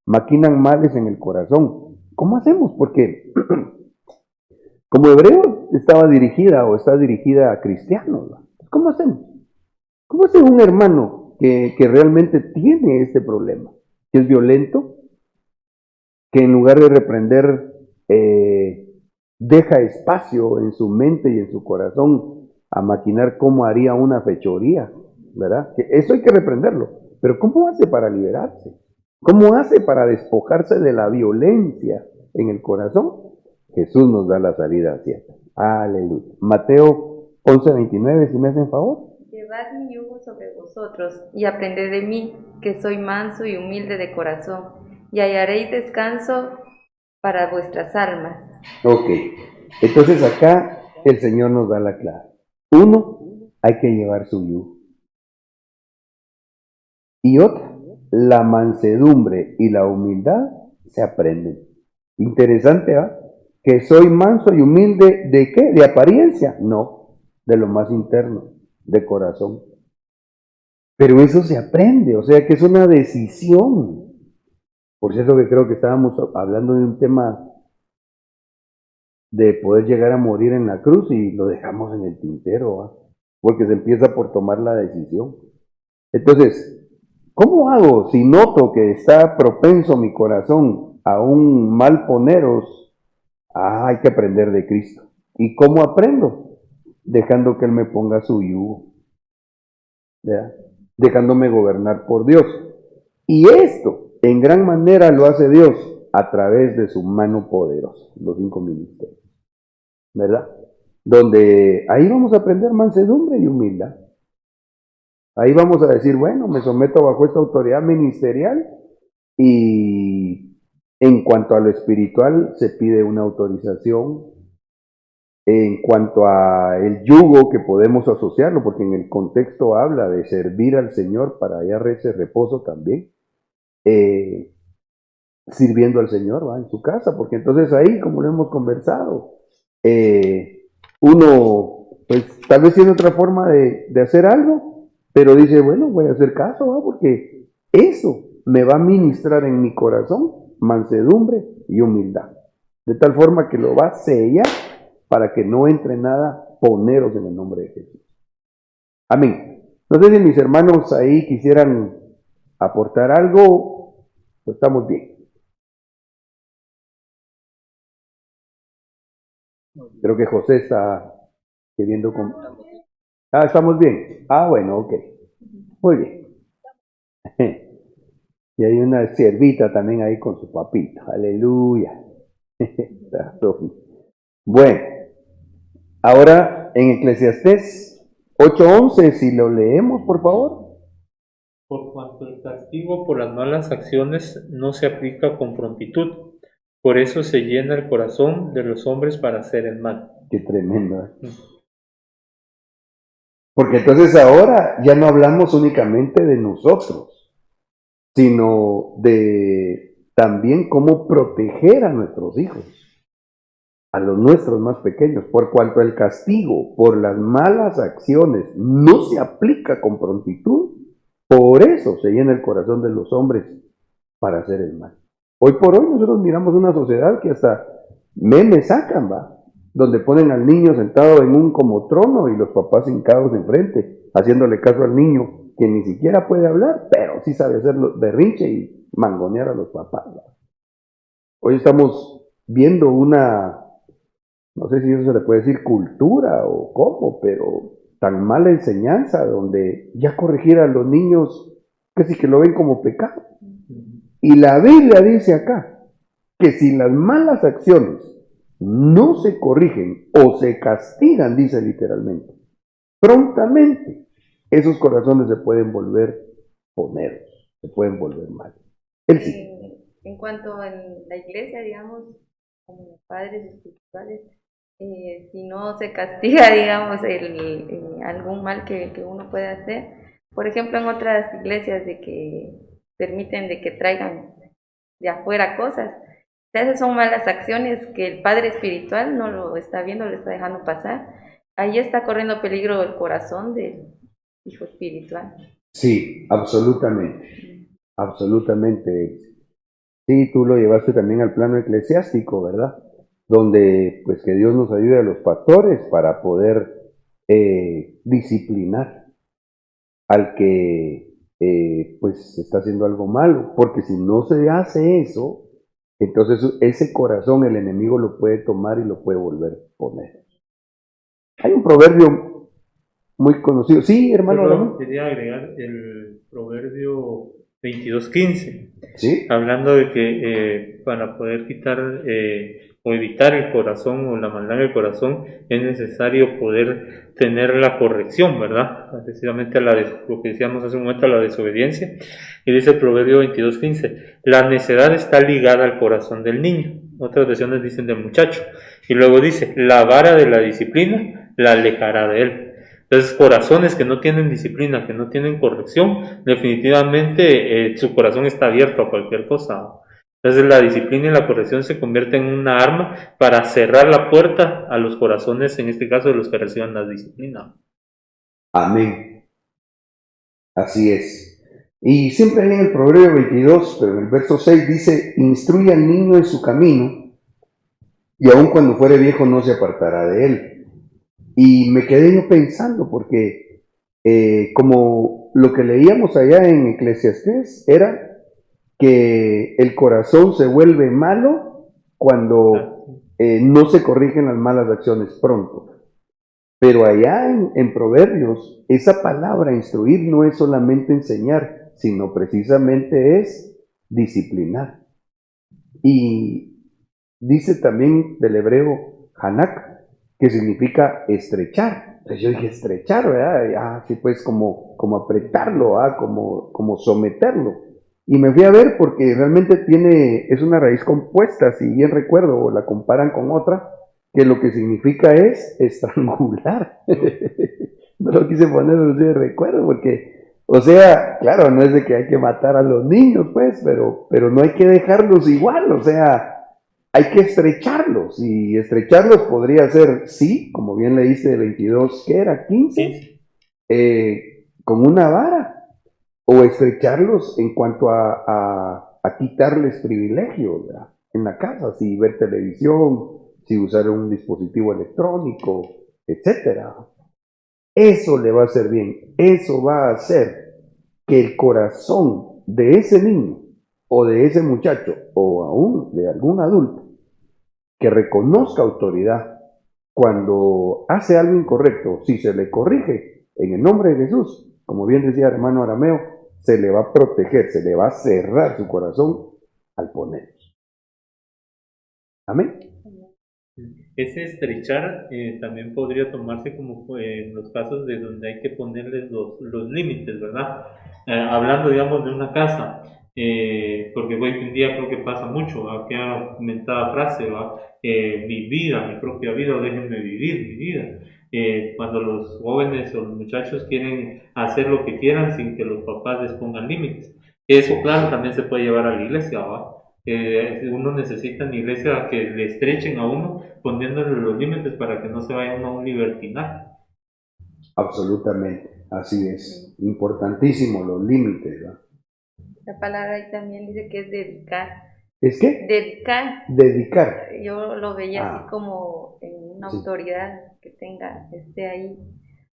maquinan males en el corazón. ¿Cómo hacemos? Porque como hebreo estaba dirigida o está dirigida a cristianos, ¿va? ¿Cómo hacemos? ¿Cómo hace un hermano que realmente tiene este problema? Que es violento, que en lugar de reprender, deja espacio en su mente y en su corazón a maquinar cómo haría una fechoría, ¿verdad? Que eso hay que reprenderlo. Pero ¿cómo hace para liberarse? ¿Cómo hace para despojarse de la violencia en el corazón? Jesús nos da la salida cierta. Aleluya. Mateo 11:29, si me hacen favor. Llevad mi yugo sobre vosotros y aprended de mí, que soy manso y humilde de corazón, y hallaréis descanso para vuestras almas. Ok, entonces acá el Señor nos da la clave. Uno, hay que llevar su yugo. Y otra, la mansedumbre y la humildad se aprenden. Interesante, ¿ah? Que soy manso y humilde, ¿de qué? ¿De apariencia? No, de lo más interno, de corazón. Pero eso se aprende, o sea que es una decisión. Por cierto que creo que estábamos hablando de un tema de poder llegar a morir en la cruz y lo dejamos en el tintero, ¿ah? Porque se empieza por tomar la decisión. Entonces, ¿cómo hago si noto que está propenso mi corazón a un mal poneros? Hay que aprender de Cristo. ¿Y cómo aprendo? Dejando que Él me ponga su yugo, ¿verdad? Dejándome gobernar por Dios. Y esto, en gran manera, lo hace Dios a través de su mano poderosa, los 5 ministerios, ¿verdad? Donde ahí vamos a aprender mansedumbre y humildad. Ahí vamos a decir, bueno, me someto bajo esta autoridad ministerial y en cuanto a lo espiritual se pide una autorización. En cuanto a el yugo que podemos asociarlo, porque en el contexto habla de servir al Señor para hallar ese reposo también, sirviendo al Señor, ¿va? En su casa, porque entonces ahí, como lo hemos conversado, uno, pues tal vez tiene otra forma de hacer algo, pero dice, bueno, voy a hacer caso, ¿va? Porque eso me va a ministrar en mi corazón mansedumbre y humildad, de tal forma que lo va a sellar para que no entre nada, poneros en el nombre de Jesús. Amén. No sé si mis hermanos ahí quisieran aportar algo, pues estamos bien. Creo que José está queriendo... estamos bien. Bueno, ok. Muy bien. Y hay una ciervita también ahí con su papito. Aleluya. Bueno. Ahora, en Eclesiastés 8:11, si lo leemos, por favor. Por cuanto el castigo por las malas acciones no se aplica con prontitud, por eso se llena el corazón de los hombres para hacer el mal. Qué tremendo, ¿eh? Porque entonces ahora ya no hablamos únicamente de nosotros, sino de también cómo proteger a nuestros hijos, a los nuestros más pequeños, por cuanto el castigo por las malas acciones no se aplica con prontitud, por eso se llena el corazón de los hombres para hacer el mal. Hoy por hoy nosotros miramos una sociedad que hasta memes sacan, ¿va? donde ponen al niño sentado en un como trono y los papás hincados enfrente, haciéndole caso al niño, que ni siquiera puede hablar, pero sí sabe hacer berrinche y mangonear a los papás. Hoy estamos viendo una, no sé si eso se le puede decir cultura o cómo, pero tan mala enseñanza, donde ya corregir a los niños casi que lo ven como pecado. Y la Biblia dice acá que si las malas acciones no se corrigen o se castigan, dice literalmente, prontamente esos corazones se pueden volver poneros, se pueden volver malos. Él sí. En cuanto a la iglesia, digamos, como padres espirituales, si no se castiga, digamos, algún mal que uno puede hacer, por ejemplo, en otras iglesias de que permiten de que traigan de afuera cosas, esas son malas acciones que el padre espiritual no lo está viendo, lo está dejando pasar. Ahí está corriendo peligro el corazón del hijo espiritual. Sí, absolutamente, absolutamente. Sí, tú lo llevaste también al plano eclesiástico, ¿verdad? Donde pues que Dios nos ayude a los pastores para poder disciplinar al que pues está haciendo algo malo, porque si no se hace eso, entonces ese corazón el enemigo lo puede tomar y lo puede volver a poner. Hay un proverbio muy conocido. Sí, hermano. Solo quería agregar el proverbio 22:15, ¿Sí? hablando de que para poder quitar o evitar el corazón o la maldad en el corazón es necesario poder tener la corrección, ¿verdad? Precisamente lo que decíamos hace un momento, la desobediencia. Y dice el proverbio 22:15, la necedad está ligada al corazón del niño. Otras versiones dicen del muchacho. Y luego dice, la vara de la disciplina la alejará de él. Entonces, corazones que no tienen disciplina, que no tienen corrección, definitivamente su corazón está abierto a cualquier cosa. Entonces, la disciplina y la corrección se convierten en una arma para cerrar la puerta a los corazones, en este caso de los que reciban la disciplina. Amén. Así es. Y siempre hay en el Proverbio 22, pero en el verso 6 dice, instruye al niño en su camino, y aun cuando fuere viejo no se apartará de él. Y me quedé yo pensando, porque como lo que leíamos allá en Eclesiastés era que el corazón se vuelve malo cuando no se corrigen las malas acciones pronto. Pero allá en Proverbios, esa palabra instruir no es solamente enseñar, sino precisamente es disciplinar. Y dice también del hebreo hanak, que significa estrechar. Entonces yo dije estrechar, ¿verdad? Así pues como apretarlo, como someterlo. Y me fui a ver porque realmente es una raíz compuesta, si bien recuerdo, o la comparan con otra, que lo que significa es estrangular. No lo quise poner de recuerdo porque, o sea, claro, no es de que hay que matar a los niños, pues, pero no hay que dejarlos igual, o sea, hay que estrecharlos, y estrecharlos podría ser, sí, como bien leíste de 22, ¿qué era? 15, con una vara, o estrecharlos en cuanto a quitarles privilegios, ¿verdad? En la casa, si ver televisión, si usar un dispositivo electrónico, etcétera. Eso le va a hacer bien, eso va a hacer que el corazón de ese niño, o de ese muchacho, o aún de algún adulto, que reconozca autoridad cuando hace algo incorrecto, si se le corrige en el nombre de Jesús, como bien decía el hermano Arameo, se le va a proteger, se le va a cerrar su corazón al poner. Amén. Ese estrechar también podría tomarse como en los casos de donde hay que ponerles los límites, ¿verdad? Hablando, digamos, de una casa, porque hoy en día creo que pasa mucho, aquella comentada frase, ¿va? Mi vida, mi propia vida, déjenme vivir mi vida. Cuando los jóvenes o los muchachos quieren hacer lo que quieran sin que los papás les pongan límites. Eso, claro, también se puede llevar a la iglesia, ¿va? Uno necesita en la iglesia que le estrechen a uno poniéndole los límites para que no se vaya uno a un libertinaje. Absolutamente, así es. Importantísimo los límites, ¿verdad? La palabra ahí también dice que es dedicar. ¿Es qué? Dedicar. Dedicar. Yo lo veía así como en una Sí. autoridad que esté ahí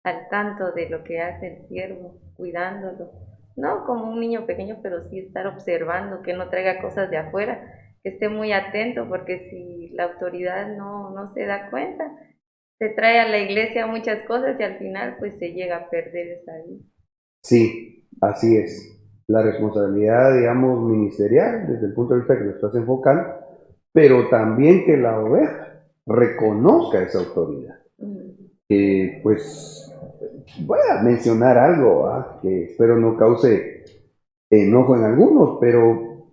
al tanto de lo que hace el siervo, cuidándolo. No como un niño pequeño, pero sí estar observando, que no traiga cosas de afuera, que esté muy atento, porque si la autoridad no se da cuenta, se trae a la iglesia muchas cosas y al final pues se llega a perder esa vida. Sí, así es. La responsabilidad, digamos, ministerial, desde el punto de vista que lo estás enfocando, pero también que la oveja reconozca esa autoridad. Pues voy a mencionar algo que espero no cause enojo en algunos, pero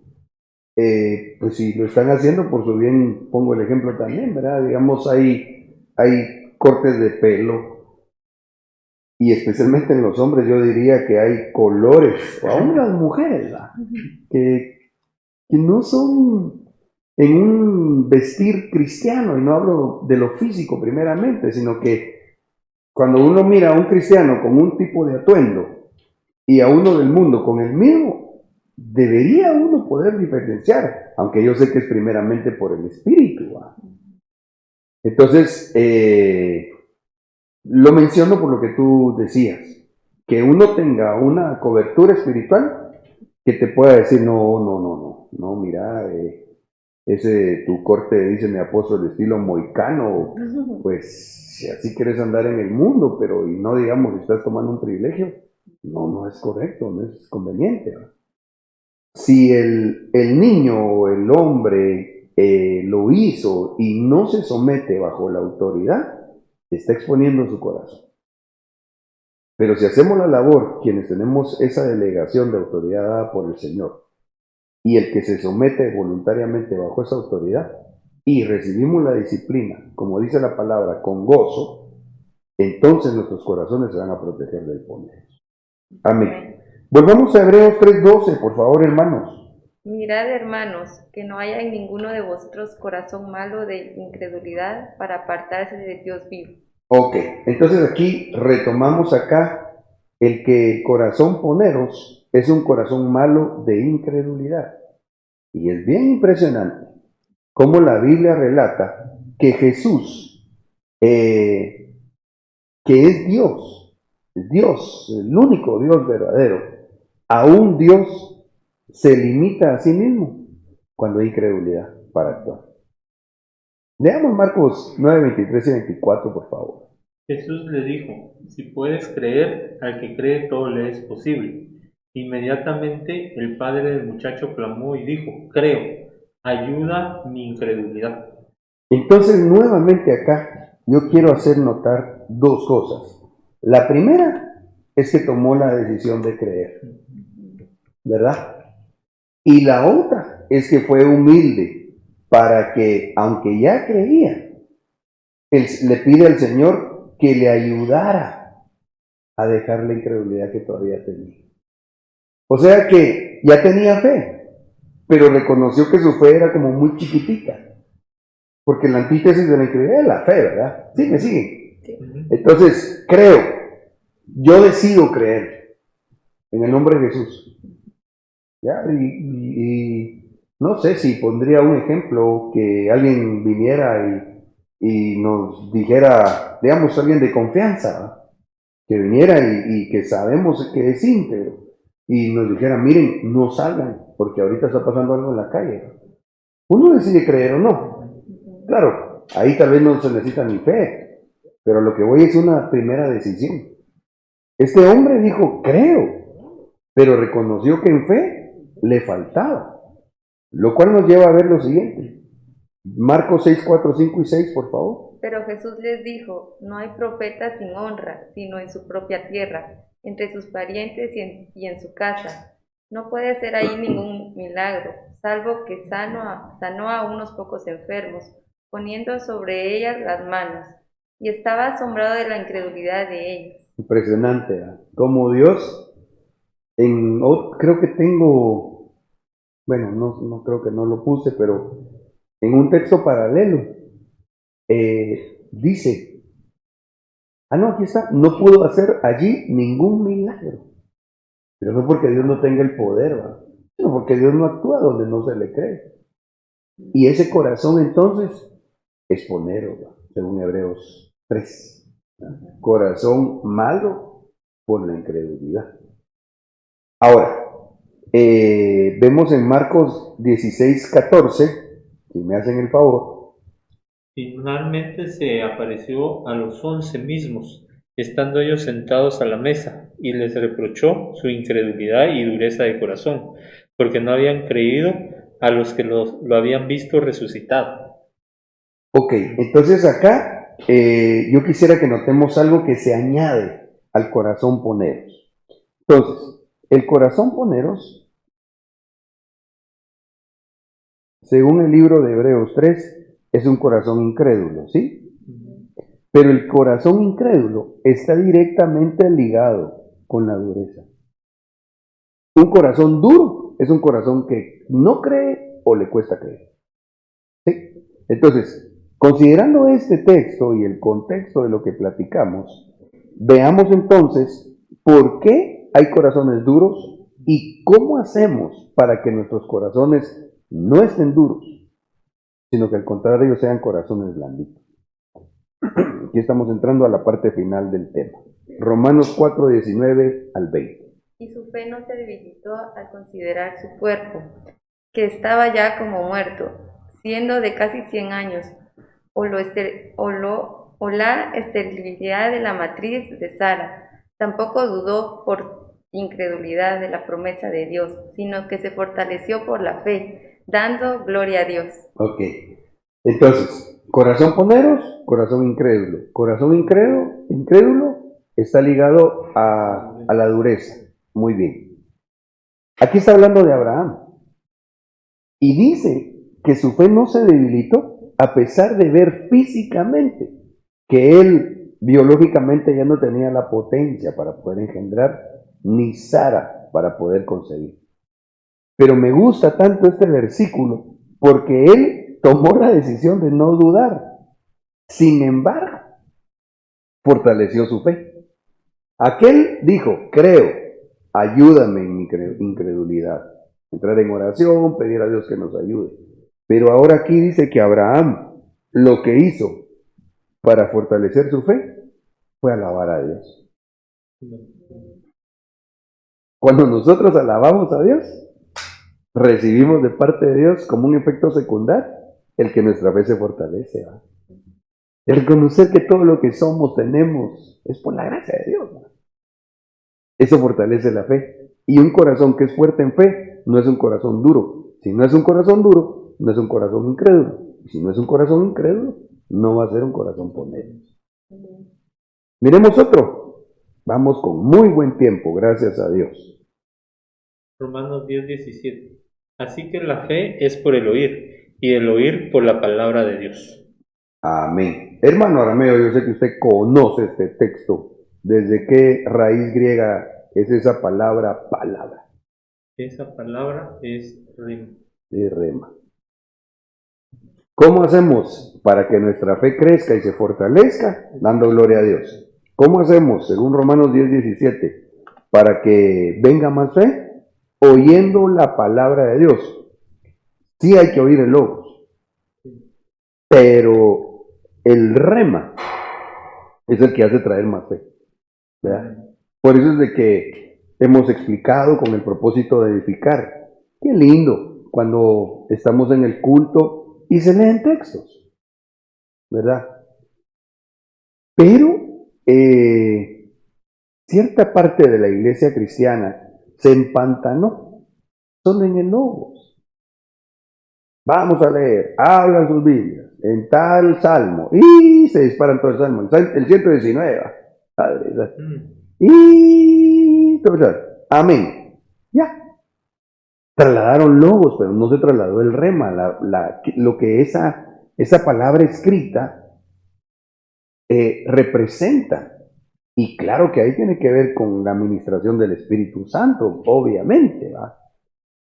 pues si lo están haciendo por su bien, pongo el ejemplo también, ¿verdad? Digamos, hay cortes de pelo y especialmente en los hombres yo diría que hay colores, o aún las mujeres, ¿verdad? Que no son en un vestir cristiano, y no hablo de lo físico primeramente, sino que cuando uno mira a un cristiano con un tipo de atuendo y a uno del mundo con el mismo, debería uno poder diferenciar, aunque yo sé que es primeramente por el espíritu, ¿va? Entonces, lo menciono por lo que tú decías, que uno tenga una cobertura espiritual que te pueda decir, no, mira, ese tu corte, dice mi apóstol, de estilo moicano, pues si así quieres andar en el mundo, pero y no digamos si estás tomando un privilegio, no es correcto, no es conveniente, ¿no? Si el niño o el hombre lo hizo y no se somete bajo la autoridad, está exponiendo su corazón. Pero si hacemos la labor, quienes tenemos esa delegación de autoridad dada por el Señor, y el que se somete voluntariamente bajo esa autoridad, y recibimos la disciplina, como dice la palabra, con gozo, entonces nuestros corazones se van a proteger del poder. Amén. Volvamos a Hebreos 3:12, por favor, hermanos. Mirad, hermanos, que no haya en ninguno de vosotros corazón malo de incredulidad para apartarse de Dios vivo. Ok, entonces aquí retomamos acá el que corazón poneros es un corazón malo de incredulidad. Y es bien impresionante cómo la Biblia relata que Jesús, que es Dios, el único Dios verdadero, aún Dios se limita a sí mismo cuando hay incredulidad para actuar. Leamos Marcos 9, 23 y 24, por favor. Jesús le dijo, si puedes creer, al que cree todo le es posible. Inmediatamente el padre del muchacho clamó y dijo, creo, ayuda mi incredulidad. Entonces, nuevamente acá, yo quiero hacer notar dos cosas. La primera es que tomó la decisión de creer, ¿verdad? Y la otra es que fue humilde para que, aunque ya creía, él le pide al Señor que le ayudara a dejar la incredulidad que todavía tenía. O sea que ya tenía fe, pero reconoció que su fe era como muy chiquitita. Porque la antítesis de la incredulidad es la fe, ¿verdad? Sí, me siguen. Sí. Entonces, creo, yo decido creer en el nombre de Jesús. ¿Ya? Y no sé si pondría un ejemplo que alguien viniera y nos dijera, digamos, alguien de confianza, ¿verdad? Que viniera y que sabemos que es íntegro y nos dijera, miren, no salgan porque ahorita está pasando algo en la calle, ¿verdad? Uno decide creer o no. Claro, ahí tal vez no se necesita ni fe, pero lo que voy es una primera decisión. Este hombre dijo, creo, pero reconoció que en fe le faltaba, lo cual nos lleva a ver lo siguiente. Marcos 6, 4, 5 y 6, por favor. Pero Jesús les dijo, no hay profeta sin honra, sino en su propia tierra, entre sus parientes y en su casa. No puede hacer ahí ningún milagro, salvo que sanó a unos pocos enfermos, poniendo sobre ellas las manos, y estaba asombrado de la incredulidad de ellos. Impresionante, ¿verdad? Como Dios, creo que tengo, bueno, no creo que no lo puse, pero en un texto paralelo, dice, no, aquí está, no pudo hacer allí ningún milagro. Pero no porque Dios no tenga el poder, ¿verdad? Sino porque Dios no actúa donde no se le cree. Y ese corazón entonces es ponero, ¿verdad? según Hebreos 3. Corazón malo por la incredulidad. Ahora, vemos en Marcos 16:14, si me hacen el favor. Finalmente se apareció a los 11 mismos, estando ellos sentados a la mesa, y les reprochó su incredulidad y dureza de corazón, porque no habían creído a los que lo habían visto resucitado. Ok, entonces acá yo quisiera que notemos algo que se añade al corazón poneros. Entonces, el corazón poneros, según el libro de Hebreos 3, es un corazón incrédulo, ¿sí? Pero el corazón incrédulo está directamente ligado con la dureza. Un corazón duro es un corazón que no cree o le cuesta creer. ¿Sí? Entonces, considerando este texto y el contexto de lo que platicamos, veamos entonces por qué hay corazones duros y cómo hacemos para que nuestros corazones no estén duros, sino que al contrario sean corazones blanditos. Aquí estamos entrando a la parte final del tema. Romanos 4, 19 al 20. Y su fe no se debilitó al considerar su cuerpo, que estaba ya como muerto, siendo de casi 100 años, o la esterilidad de la matriz de Sara. Tampoco dudó por incredulidad de la promesa de Dios, sino que se fortaleció por la fe, dando gloria a Dios. Ok, entonces, corazón poneros, corazón incrédulo. Corazón incrédulo está ligado a la dureza. Muy bien. Aquí está hablando de Abraham. Y dice que su fe no se debilitó a pesar de ver físicamente que él biológicamente ya no tenía la potencia para poder engendrar, ni Sara para poder concebir. Pero me gusta tanto este versículo porque él tomó la decisión de no dudar. Sin embargo, fortaleció su fe. Aquel dijo, creo, ayúdame en mi incredulidad. Entrar en oración, pedir a Dios que nos ayude. Pero ahora aquí dice que Abraham lo que hizo para fortalecer su fe fue alabar a Dios. Cuando nosotros alabamos a Dios, recibimos de parte de Dios como un efecto secundario el que nuestra fe se fortalece. ¿Va? El reconocer que todo lo que somos, tenemos, es por la gracia de Dios. ¿va? Eso fortalece la fe. Y un corazón que es fuerte en fe no es un corazón duro. Si no es un corazón duro, no es un corazón incrédulo. Y si no es un corazón incrédulo, no va a ser un corazón ponero. Miremos otro. Vamos con muy buen tiempo, gracias a Dios. Romanos 10:17. Así que la fe es por el oír, y el oír por la palabra de Dios. Amén. Hermano Arameo, yo sé que usted conoce este texto. ¿Desde qué raíz griega es esa palabra palabra? Esa palabra es rema. De rema. ¿Cómo hacemos para que nuestra fe crezca y se fortalezca? Dando gloria a Dios. ¿Cómo hacemos, según Romanos 10:17, para que venga más fe? Oyendo la palabra de Dios. Sí hay que oír el logos, pero el rema es el que hace traer más fe. ¿Verdad? Por eso es de que hemos explicado con el propósito de edificar. Qué lindo cuando estamos en el culto y se leen textos, ¿verdad? Pero cierta parte de la iglesia cristiana se empantanó solo en el logos. Vamos a leer, hablan sus Biblias, en tal salmo, y se disparan todo el salmo, el 119, padre, y amén, ya. Trasladaron logos, pero no se trasladó el rema, lo que esa palabra escrita representa. Y claro que ahí tiene que ver con la administración del Espíritu Santo, obviamente, ¿va?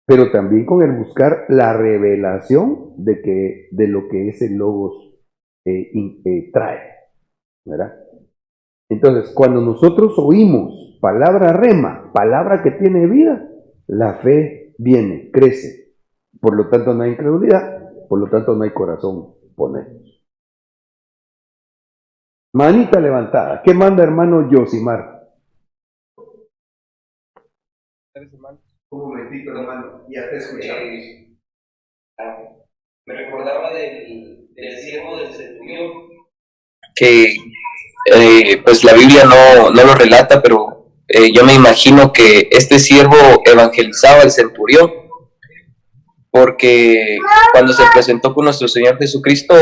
Pero también con el buscar la revelación de lo que ese logos trae, ¿verdad? Entonces, cuando nosotros oímos palabra rema, palabra que tiene vida, la fe viene, crece. Por lo tanto, no hay incredulidad, por lo tanto, no hay corazón poner. Manita levantada. ¿Qué manda hermano Yosimar? Un momentito, hermano. Ya te escuchamos. Me recordaba del siervo del centurión, que pues la Biblia no lo relata, pero yo me imagino que este siervo evangelizaba al centurión, porque cuando se presentó con nuestro Señor Jesucristo,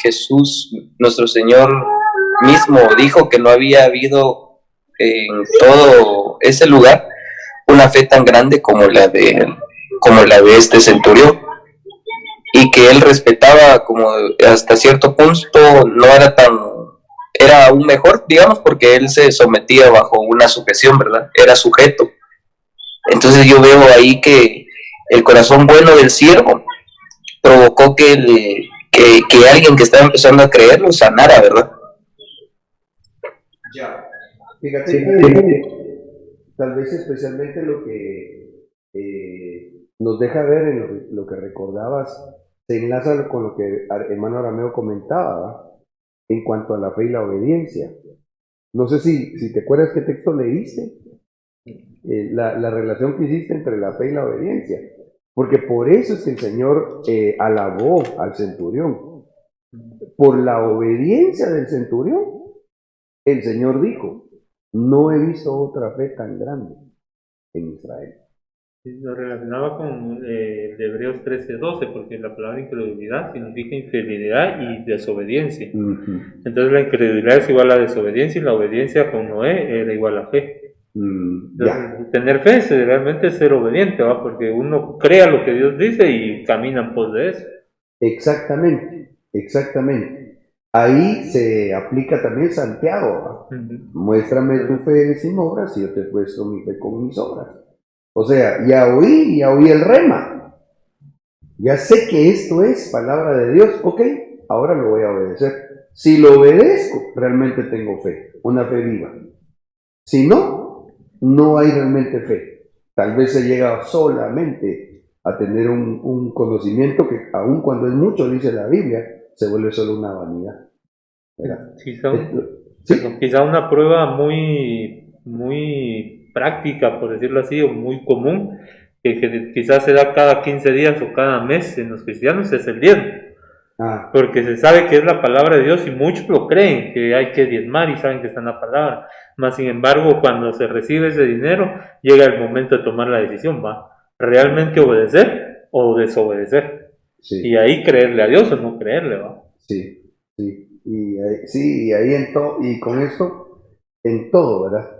Jesús, nuestro Señor mismo, dijo que no había habido en todo ese lugar una fe tan grande como la de este centurión, y que él respetaba como hasta cierto punto, no era era aún mejor, digamos, porque él se sometía bajo una sujeción, ¿verdad? Era sujeto. Entonces yo veo ahí que el corazón bueno del siervo provocó que alguien que estaba empezando a creerlo sanara, ¿verdad? Ya. Fíjate que tal vez especialmente lo que nos deja ver en lo que recordabas, se enlaza con lo que el hermano Arameo comentaba, ¿va? En cuanto a la fe y la obediencia. No sé si te acuerdas qué texto leíste, la relación que hiciste entre la fe y la obediencia. Porque por eso es que el Señor alabó al centurión. Por la obediencia del centurión, el Señor dijo, no he visto otra fe tan grande en Israel. Lo relacionaba con el de Hebreos 13:12, porque la palabra incredulidad significa infidelidad y desobediencia. Entonces la incredulidad es igual a desobediencia y la obediencia con Noé era igual a fe. Entonces, tener fe es realmente ser obediente, ¿va? Porque uno crea lo que Dios dice y camina en pos de eso. Exactamente, exactamente. Ahí se aplica también Santiago, ¿va? Muéstrame tu fe sin obras y yo te muestro mi fe con mis obras. O sea, ya oí el rema. Ya sé que esto es palabra de Dios. Ok, ahora lo voy a obedecer. Si lo obedezco, realmente tengo fe, una fe viva. Si no, no hay realmente fe. Tal vez se llega solamente a tener un conocimiento que, aun cuando es mucho, dice la Biblia, se vuelve solo una vanidad. Quizá una prueba muy práctica, por decirlo así, o muy común, que quizás se da cada 15 días o cada mes en los cristianos, es el diezmo. Porque se sabe que es la palabra de Dios y muchos lo creen, que hay que diezmar y saben que está en la palabra. Mas sin embargo, cuando se recibe ese dinero, llega el momento de tomar la decisión, ¿va? ¿Realmente obedecer o desobedecer? Sí. Y ahí creerle a Dios o no creerle, ¿va? Sí, sí. Y ahí y con esto, en todo, ¿verdad?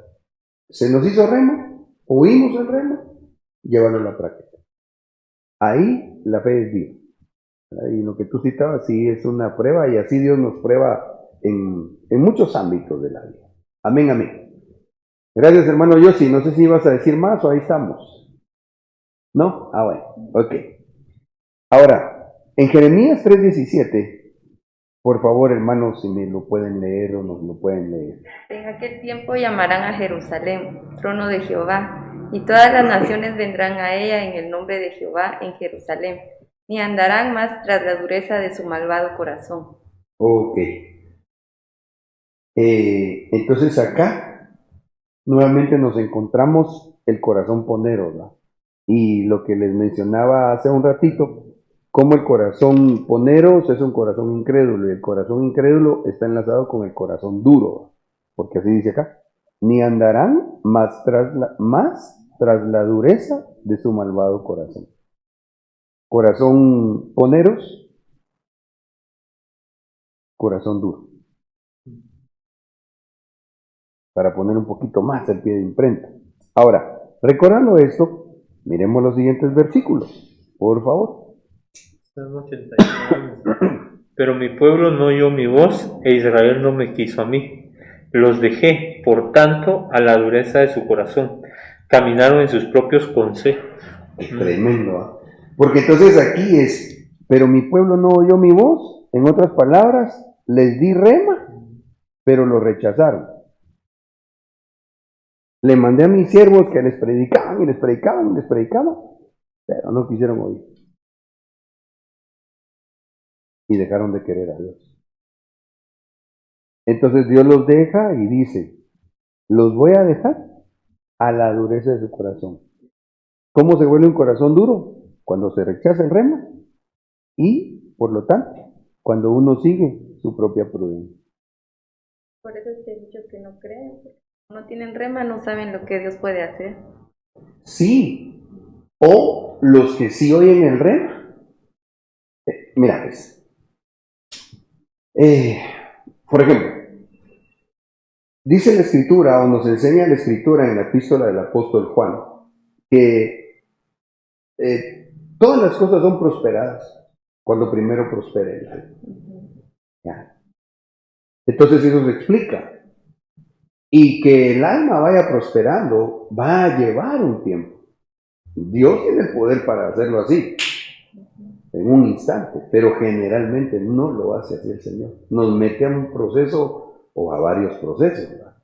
Se nos hizo remo, oímos el remo, llévalo a la práctica. Ahí la fe es viva. Y lo que tú citabas, sí es una prueba, y así Dios nos prueba en muchos ámbitos de la vida. Amén, amén. Gracias, hermano Yossi. No sé si ibas a decir más o ahí estamos. ¿No? Ah, bueno, ok. Ahora, en Jeremías 3:17, por favor, hermanos, si me lo pueden leer o nos lo pueden leer. En aquel tiempo llamarán a Jerusalén, trono de Jehová, y todas las naciones vendrán a ella en el nombre de Jehová en Jerusalén, ni andarán más tras la dureza de su malvado corazón. Ok. Entonces acá nuevamente nos encontramos el corazón ponero, ¿verdad? Y lo que les mencionaba hace un ratito, como el corazón poneros es un corazón incrédulo, y el corazón incrédulo está enlazado con el corazón duro, ¿verdad? Porque así dice acá, ni andarán más tras la dureza de su malvado corazón. Corazón poneros, corazón duro. Para poner un poquito más el pie de imprenta. Ahora, recordando esto, miremos los siguientes versículos, por favor. Pero mi pueblo no oyó mi voz, e Israel no me quiso a mí. Los dejé, por tanto, a la dureza de su corazón. Caminaron en sus propios consejos. Tremendo, ¿eh? Porque entonces aquí es, pero mi pueblo no oyó mi voz, en otras palabras, les di rema, pero lo rechazaron. Le mandé a mis siervos que les predicaban y les predicaban y les predicaban, pero no quisieron oír. Y dejaron de querer a Dios. Entonces Dios los deja y dice, los voy a dejar a la dureza de su corazón. ¿Cómo se vuelve un corazón duro? Cuando se rechaza el rema y, por lo tanto, cuando uno sigue su propia prudencia. Por eso es que hay muchos que no creen, porque como no tienen rema, no saben lo que Dios puede hacer. Sí, o los que sí oyen el rema. Mira, pues, por ejemplo, dice la Escritura, o nos enseña la Escritura en la epístola del apóstol Juan, que todas las cosas son prosperadas cuando primero prospera el alma. ¿Ya? Entonces eso se explica. Y que el alma vaya prosperando va a llevar un tiempo. Dios tiene el poder para hacerlo así, en un instante, pero generalmente no lo hace así el Señor. Nos mete a un proceso o a varios procesos, ¿verdad?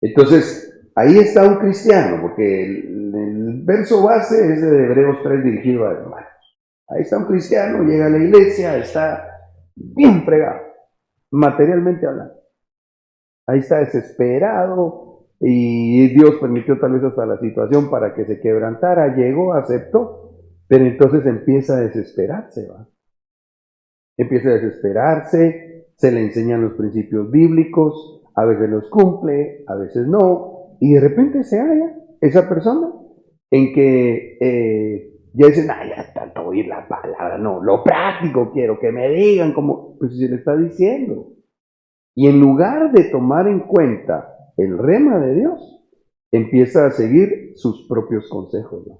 Entonces, ahí está un cristiano, porque el verso base es de Hebreos 3 dirigido a hermanos. Ahí está un cristiano, llega a la iglesia, está bien fregado, materialmente hablando. Ahí está desesperado y Dios permitió tal vez hasta la situación para que se quebrantara, llegó, aceptó, pero entonces empieza a desesperarse, ¿va? Empieza a desesperarse, se le enseñan los principios bíblicos, a veces los cumple, a veces no, y de repente se halla esa persona en que ya dicen, ya tanto oír la palabra, no, lo práctico quiero, que me digan como, pues se le está diciendo. Y en lugar de tomar en cuenta el rema de Dios, empieza a seguir sus propios consejos, ¿no?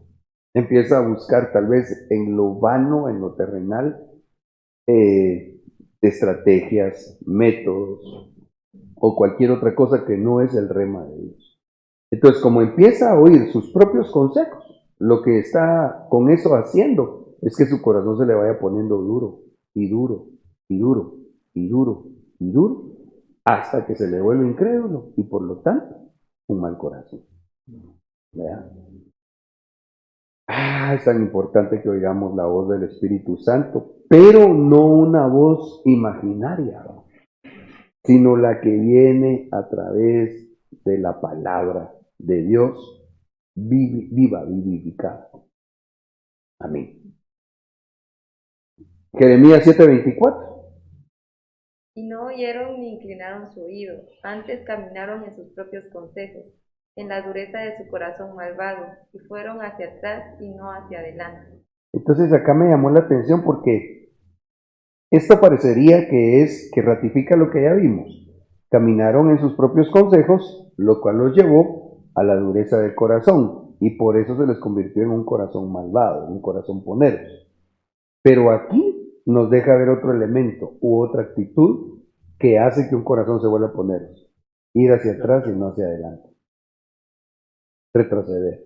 Empieza a buscar tal vez en lo vano, en lo terrenal, estrategias, métodos o cualquier otra cosa que no es el rema de Dios. Entonces, como empieza a oír sus propios consejos, lo que está con eso haciendo es que su corazón se le vaya poniendo duro y duro y duro y duro y duro hasta que se le vuelve incrédulo y por lo tanto un mal corazón. ¿Verdad? Es tan importante que oigamos la voz del Espíritu Santo, pero no una voz imaginaria, ¿no? Sino la que viene a través de la palabra de Dios viva, vivificada. Amén. Jeremías 7:24. Y no oyeron ni inclinaron su oído, antes caminaron en sus propios consejos, en la dureza de su corazón malvado, y fueron hacia atrás y no hacia adelante. Entonces acá me llamó la atención porque esto parecería que ratifica lo que ya vimos. Caminaron en sus propios consejos, lo cual los llevó a la dureza del corazón, y por eso se les convirtió en un corazón malvado, un corazón poneros. Pero aquí nos deja ver otro elemento u otra actitud que hace que un corazón se vuelva poneros. Ir hacia atrás y no hacia adelante. Retroceder.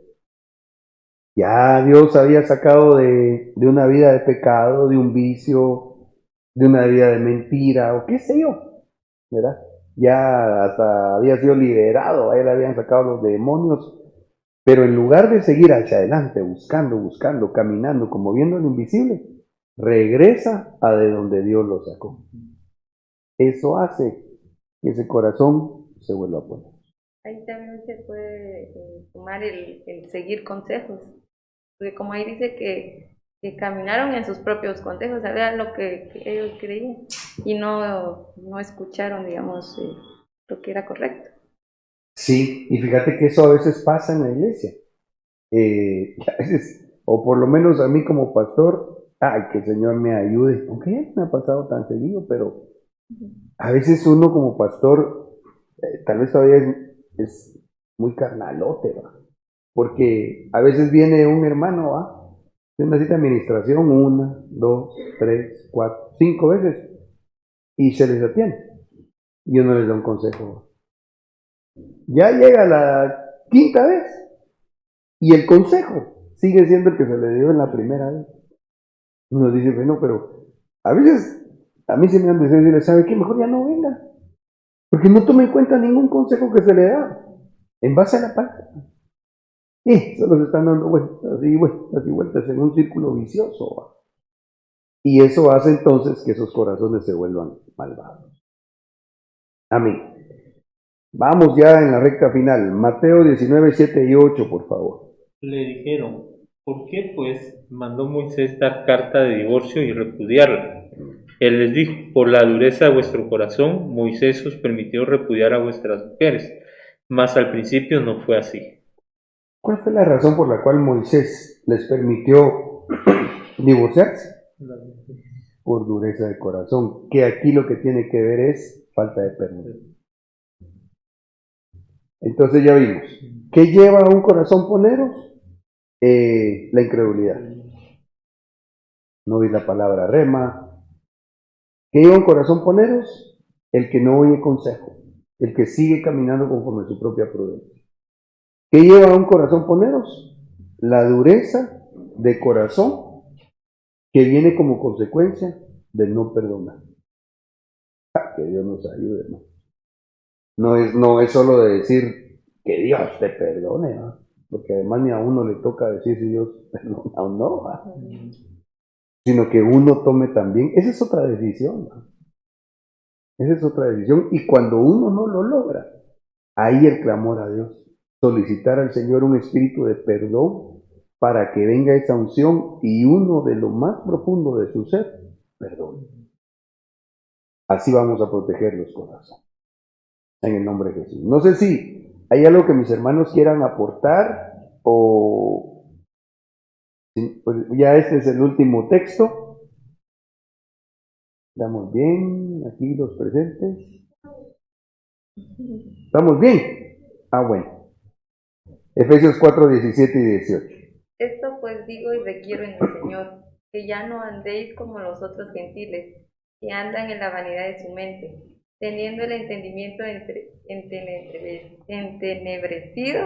Ya Dios había sacado de una vida de pecado, de un vicio, de una vida de mentira, o qué sé yo, ¿verdad? Ya hasta había sido liberado, a él habían sacado los demonios, pero en lugar de seguir hacia adelante, buscando, caminando, como viendo lo invisible, regresa a de donde Dios lo sacó. Eso hace que ese corazón se vuelva a poner. Ahí también se puede tomar el seguir consejos, porque como ahí dice que caminaron en sus propios consejos, sabían lo que ellos creían y no escucharon, digamos, lo que era correcto. Sí, y fíjate que eso a veces pasa en la iglesia. A veces, o por lo menos a mí como pastor, que el Señor me ayude, aunque ya no me ha pasado tan seguido, pero a veces uno como pastor, tal vez todavía es muy carnalote, ¿va? Porque a veces viene un hermano, ¿va? De una cita de administración, 1, 2, 3, 4, 5 veces, y se les atiende, y uno les da un consejo. Ya llega la quinta vez, y el consejo sigue siendo el que se le dio en la primera vez. Uno dice, bueno, pero a veces a mí se me han de decir, ¿sabe qué? Mejor ya no venga, porque no tome en cuenta ningún consejo que se le da en base a la palabra. Y solo se están dando vueltas y vueltas en un círculo vicioso, ¿va? Y eso hace entonces que esos corazones se vuelvan malvados. Amén. Vamos ya en la recta final. Mateo 19, 7 y 8, por favor. Le dijeron, ¿por qué pues mandó Moisés dar carta de divorcio y repudiarla? Él les dijo, por la dureza de vuestro corazón, Moisés os permitió repudiar a vuestras mujeres, mas al principio no fue así. ¿Cuál fue la razón por la cual Moisés les permitió divorciarse? Por dureza de corazón, que aquí lo que tiene que ver es falta de perdón. Entonces ya vimos, ¿qué lleva a un corazón poneros? La incredulidad. No vi la palabra rema. ¿Qué lleva a un corazón poneros? El que no oye consejo, el que sigue caminando conforme a su propia prudencia. ¿Qué lleva a un corazón poneros? La dureza de corazón que viene como consecuencia de no perdonar. Que Dios nos ayude, ¿no? No es solo de decir que Dios te perdone, ¿no? Porque además ni a uno le toca decir si Dios perdona o no, ¿no? Sino que uno tome también, esa es otra decisión, ¿no? Esa es otra decisión, y cuando uno no lo logra, ahí el clamor a Dios, solicitar al Señor un espíritu de perdón para que venga esa unción y uno de lo más profundo de su ser, perdón. Así vamos a proteger los corazones. En el nombre de Jesús. No sé si hay algo que mis hermanos quieran aportar o pues ya este es el último texto. ¿Estamos bien aquí los presentes? ¿Estamos bien? Bueno. Efesios 4, 17 y 18. Esto pues digo y requiero en el Señor, que ya no andéis como los otros gentiles, que andan en la vanidad de su mente, teniendo el entendimiento entenebrecido,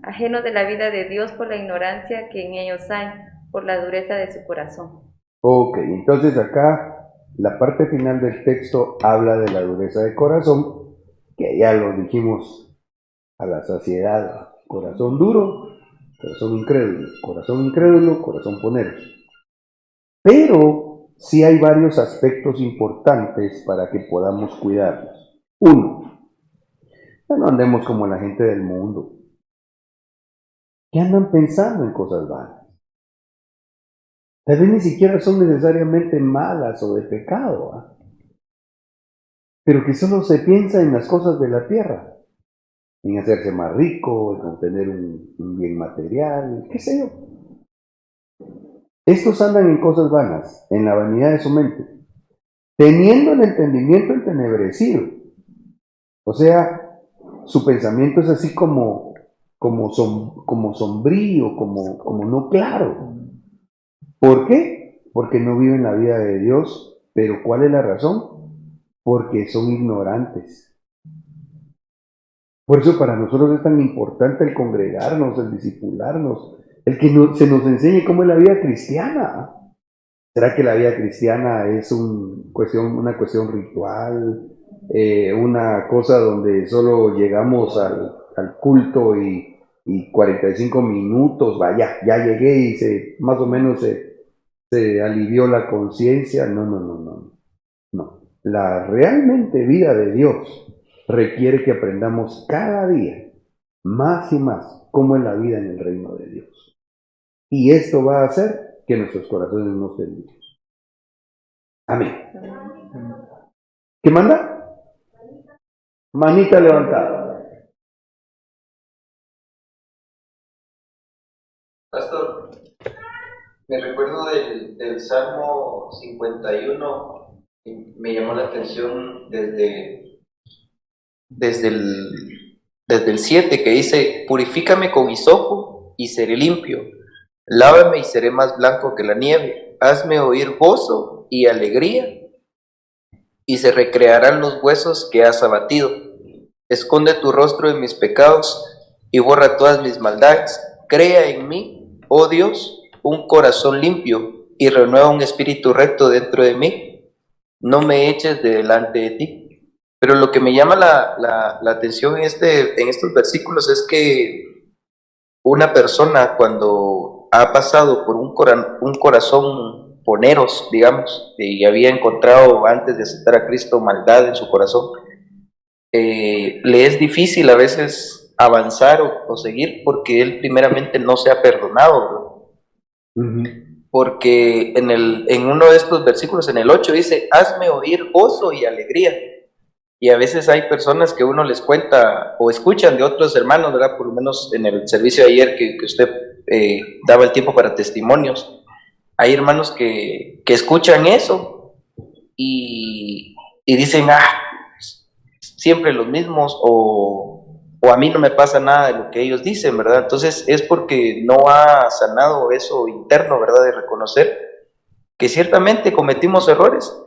ajeno de la vida de Dios por la ignorancia que en ellos hay, por la dureza de su corazón. Ok, entonces acá la parte final del texto habla de la dureza de corazón, que ya lo dijimos a la saciedad. Corazón duro, corazón incrédulo, corazón poneros. Pero sí hay varios aspectos importantes para que podamos cuidarlos. Uno, no andemos como la gente del mundo, que andan pensando en cosas vanas. Tal vez ni siquiera son necesariamente malas o de pecado, pero que solo se piensa en las cosas de la tierra, en hacerse más rico, en obtener un bien material, qué sé yo. Estos andan en cosas vanas, en la vanidad de su mente, teniendo el entendimiento entenebrecido. O sea, su pensamiento es así como sombrío, como no claro. ¿Por qué? Porque no viven la vida de Dios. ¿Pero cuál es la razón? Porque son ignorantes. Por eso para nosotros es tan importante el congregarnos, el discipularnos, el que se nos enseñe cómo es la vida cristiana. ¿Será que la vida cristiana es una cuestión ritual, una cosa donde solo llegamos al culto y 45 minutos, ya llegué y más o menos se alivió la conciencia? No. La realmente vida de Dios requiere que aprendamos cada día más y más cómo es la vida en el reino de Dios. Y esto va a hacer que nuestros corazones no estén limpios. Amén. ¿Qué manda? Manita levantada. Pastor, me recuerdo del Salmo 51, me llamó la atención desde el 7, que dice: purifícame con hisopo y seré limpio, lávame y seré más blanco que la nieve, hazme oír gozo y alegría, y se recrearán los huesos que has abatido. Esconde tu rostro de mis pecados y borra todas mis maldades. Crea en mí, oh Dios, un corazón limpio y renueva un espíritu recto dentro de mí. No me eches de delante de ti. Pero lo que me llama la atención en estos versículos es que una persona, cuando ha pasado por un corazón poneros, digamos, y había encontrado antes de aceptar a Cristo maldad en su corazón, le es difícil a veces avanzar o seguir porque él primeramente no se ha perdonado, ¿verdad? Porque en uno de estos versículos, en el 8, dice, hazme oír gozo y alegría. Y a veces hay personas que uno les cuenta o escuchan de otros hermanos, ¿verdad? Por lo menos en el servicio de ayer que usted daba el tiempo para testimonios. Hay hermanos que escuchan eso y dicen, siempre los mismos o a mí no me pasa nada de lo que ellos dicen, ¿verdad? Entonces es porque no ha sanado eso interno, ¿verdad? De reconocer que ciertamente cometimos errores,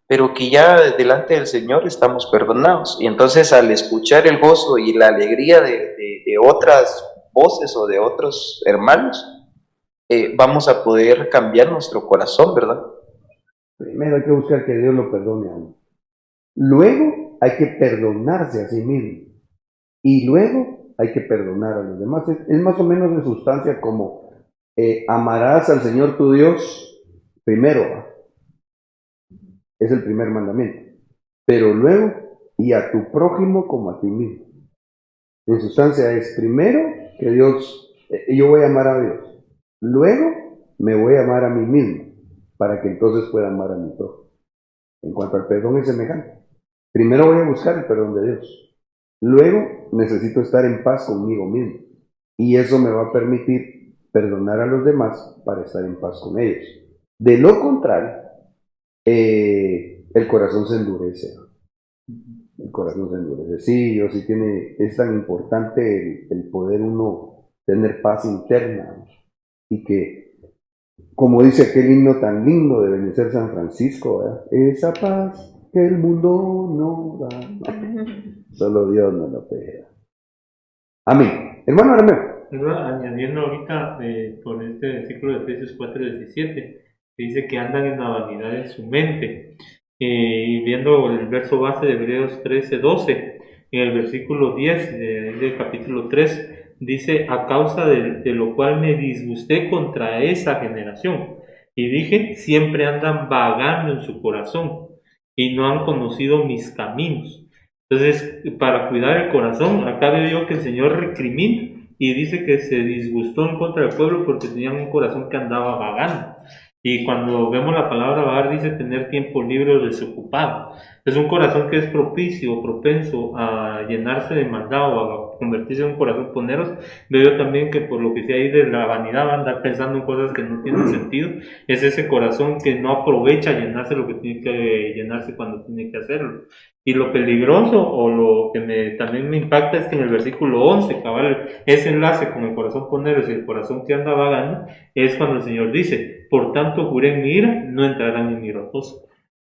pero que ya delante del Señor estamos perdonados. Y entonces al escuchar el gozo y la alegría de otras voces o de otros hermanos, vamos a poder cambiar nuestro corazón, ¿verdad? Primero hay que buscar que Dios lo perdone a uno. Luego hay que perdonarse a sí mismo. Y luego hay que perdonar a los demás. Es más o menos de sustancia como amarás al Señor tu Dios primero, ¿va? Es el primer mandamiento. Pero luego, y a tu prójimo como a ti mismo. En sustancia es primero que Dios, yo voy a amar a Dios. Luego me voy a amar a mí mismo, para que entonces pueda amar a mi prójimo. En cuanto al perdón es semejante. Primero voy a buscar el perdón de Dios. Luego necesito estar en paz conmigo mismo. Y eso me va a permitir perdonar a los demás para estar en paz con ellos. De lo contrario, el corazón se endurece. El corazón se endurece. Sí, es tan importante el poder uno tener paz interna. Y que, como dice aquel himno tan lindo de Benecer San Francisco, ¿verdad? Esa paz que el mundo no da. Solo Dios nos lo puede dar. Amén. Hermano Arameo. Añadiendo ahorita por este versículo de Efesios 4:17, que dice que andan en la vanidad de su mente. Y viendo el verso base de Hebreos 13:12, en el versículo 10 del capítulo 3, dice, a causa de lo cual me disgusté contra esa generación. Y dije, siempre andan vagando en su corazón y no han conocido mis caminos. Entonces, para cuidar el corazón, acá veo yo que el Señor recrimina y dice que se disgustó en contra del pueblo porque tenían un corazón que andaba vagando. Y cuando vemos la palabra vagar, dice tener tiempo libre o desocupado. Es un corazón que es propicio, propenso a llenarse de maldad o a convertirse en un corazón poneros. Veo también que por lo que sea ahí de la vanidad, va a andar pensando en cosas que no tienen sentido. Es ese corazón que no aprovecha llenarse lo que tiene que llenarse cuando tiene que hacerlo. Y lo peligroso o lo que también me impacta es que en el versículo 11, cabal, ese enlace con el corazón poneros y el corazón que anda vagando, es cuando el Señor dice, por tanto juré en mi ira, no entrarán en mi reposo.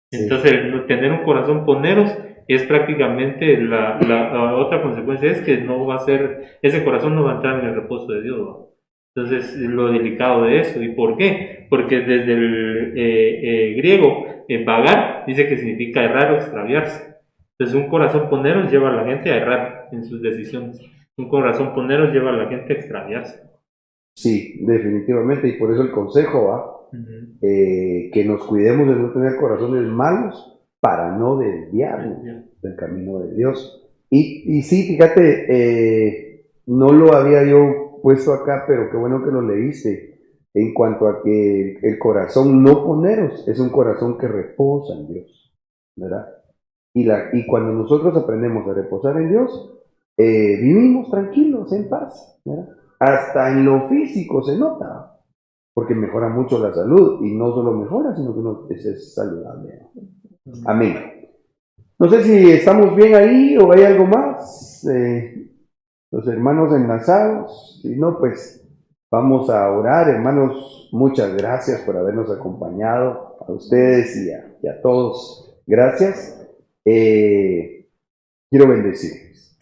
Entonces, tener un corazón poneros es prácticamente la otra consecuencia, es que no va a ser, ese corazón no va a entrar en el reposo de Dios, ¿no? Entonces, lo delicado de eso. ¿Y por qué? Porque desde el griego, vagar, dice que significa errar o extraviarse. Entonces, un corazón poneros lleva a la gente a errar en sus decisiones. Un corazón poneros lleva a la gente a extraviarse. Sí, definitivamente, y por eso el consejo va, que nos cuidemos de no tener corazones malos para no desviarnos del camino de Dios. Y sí, fíjate, no lo había yo puesto acá, pero qué bueno que lo leíste, en cuanto a que el corazón no poneros es un corazón que reposa en Dios, ¿verdad? Y cuando nosotros aprendemos a reposar en Dios, vivimos tranquilos, en paz, ¿verdad? Hasta en lo físico se nota, porque mejora mucho la salud, y no solo mejora, sino que uno es saludable. Amén. No sé si estamos bien ahí o hay algo más, los hermanos enlazados. Si no, pues vamos a orar. Hermanos, muchas gracias por habernos acompañado, a ustedes y a todos. Gracias. Quiero bendecirles.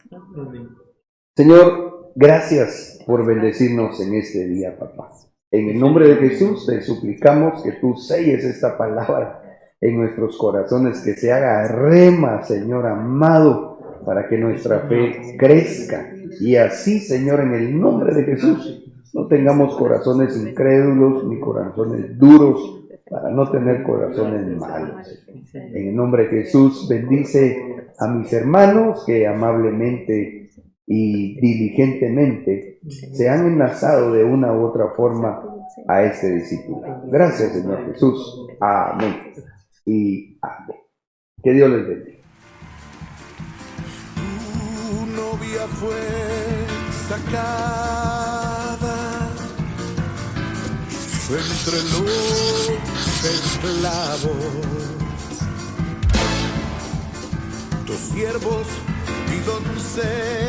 Señor, gracias por bendecirnos en este día, papá. En el nombre de Jesús te suplicamos que tú selles esta palabra en nuestros corazones, que se haga rema, Señor amado, para que nuestra fe crezca. Y así, Señor, en el nombre de Jesús, no tengamos corazones incrédulos ni corazones duros, para no tener corazones malos. En el nombre de Jesús, bendice a mis hermanos que amablemente y diligentemente se han enlazado de una u otra forma a este discípulo. Gracias, Señor Jesús. Amén. Y amén. Que Dios les bendiga. Tu novia fue sacada entre los esclavos. Tus siervos y doncellas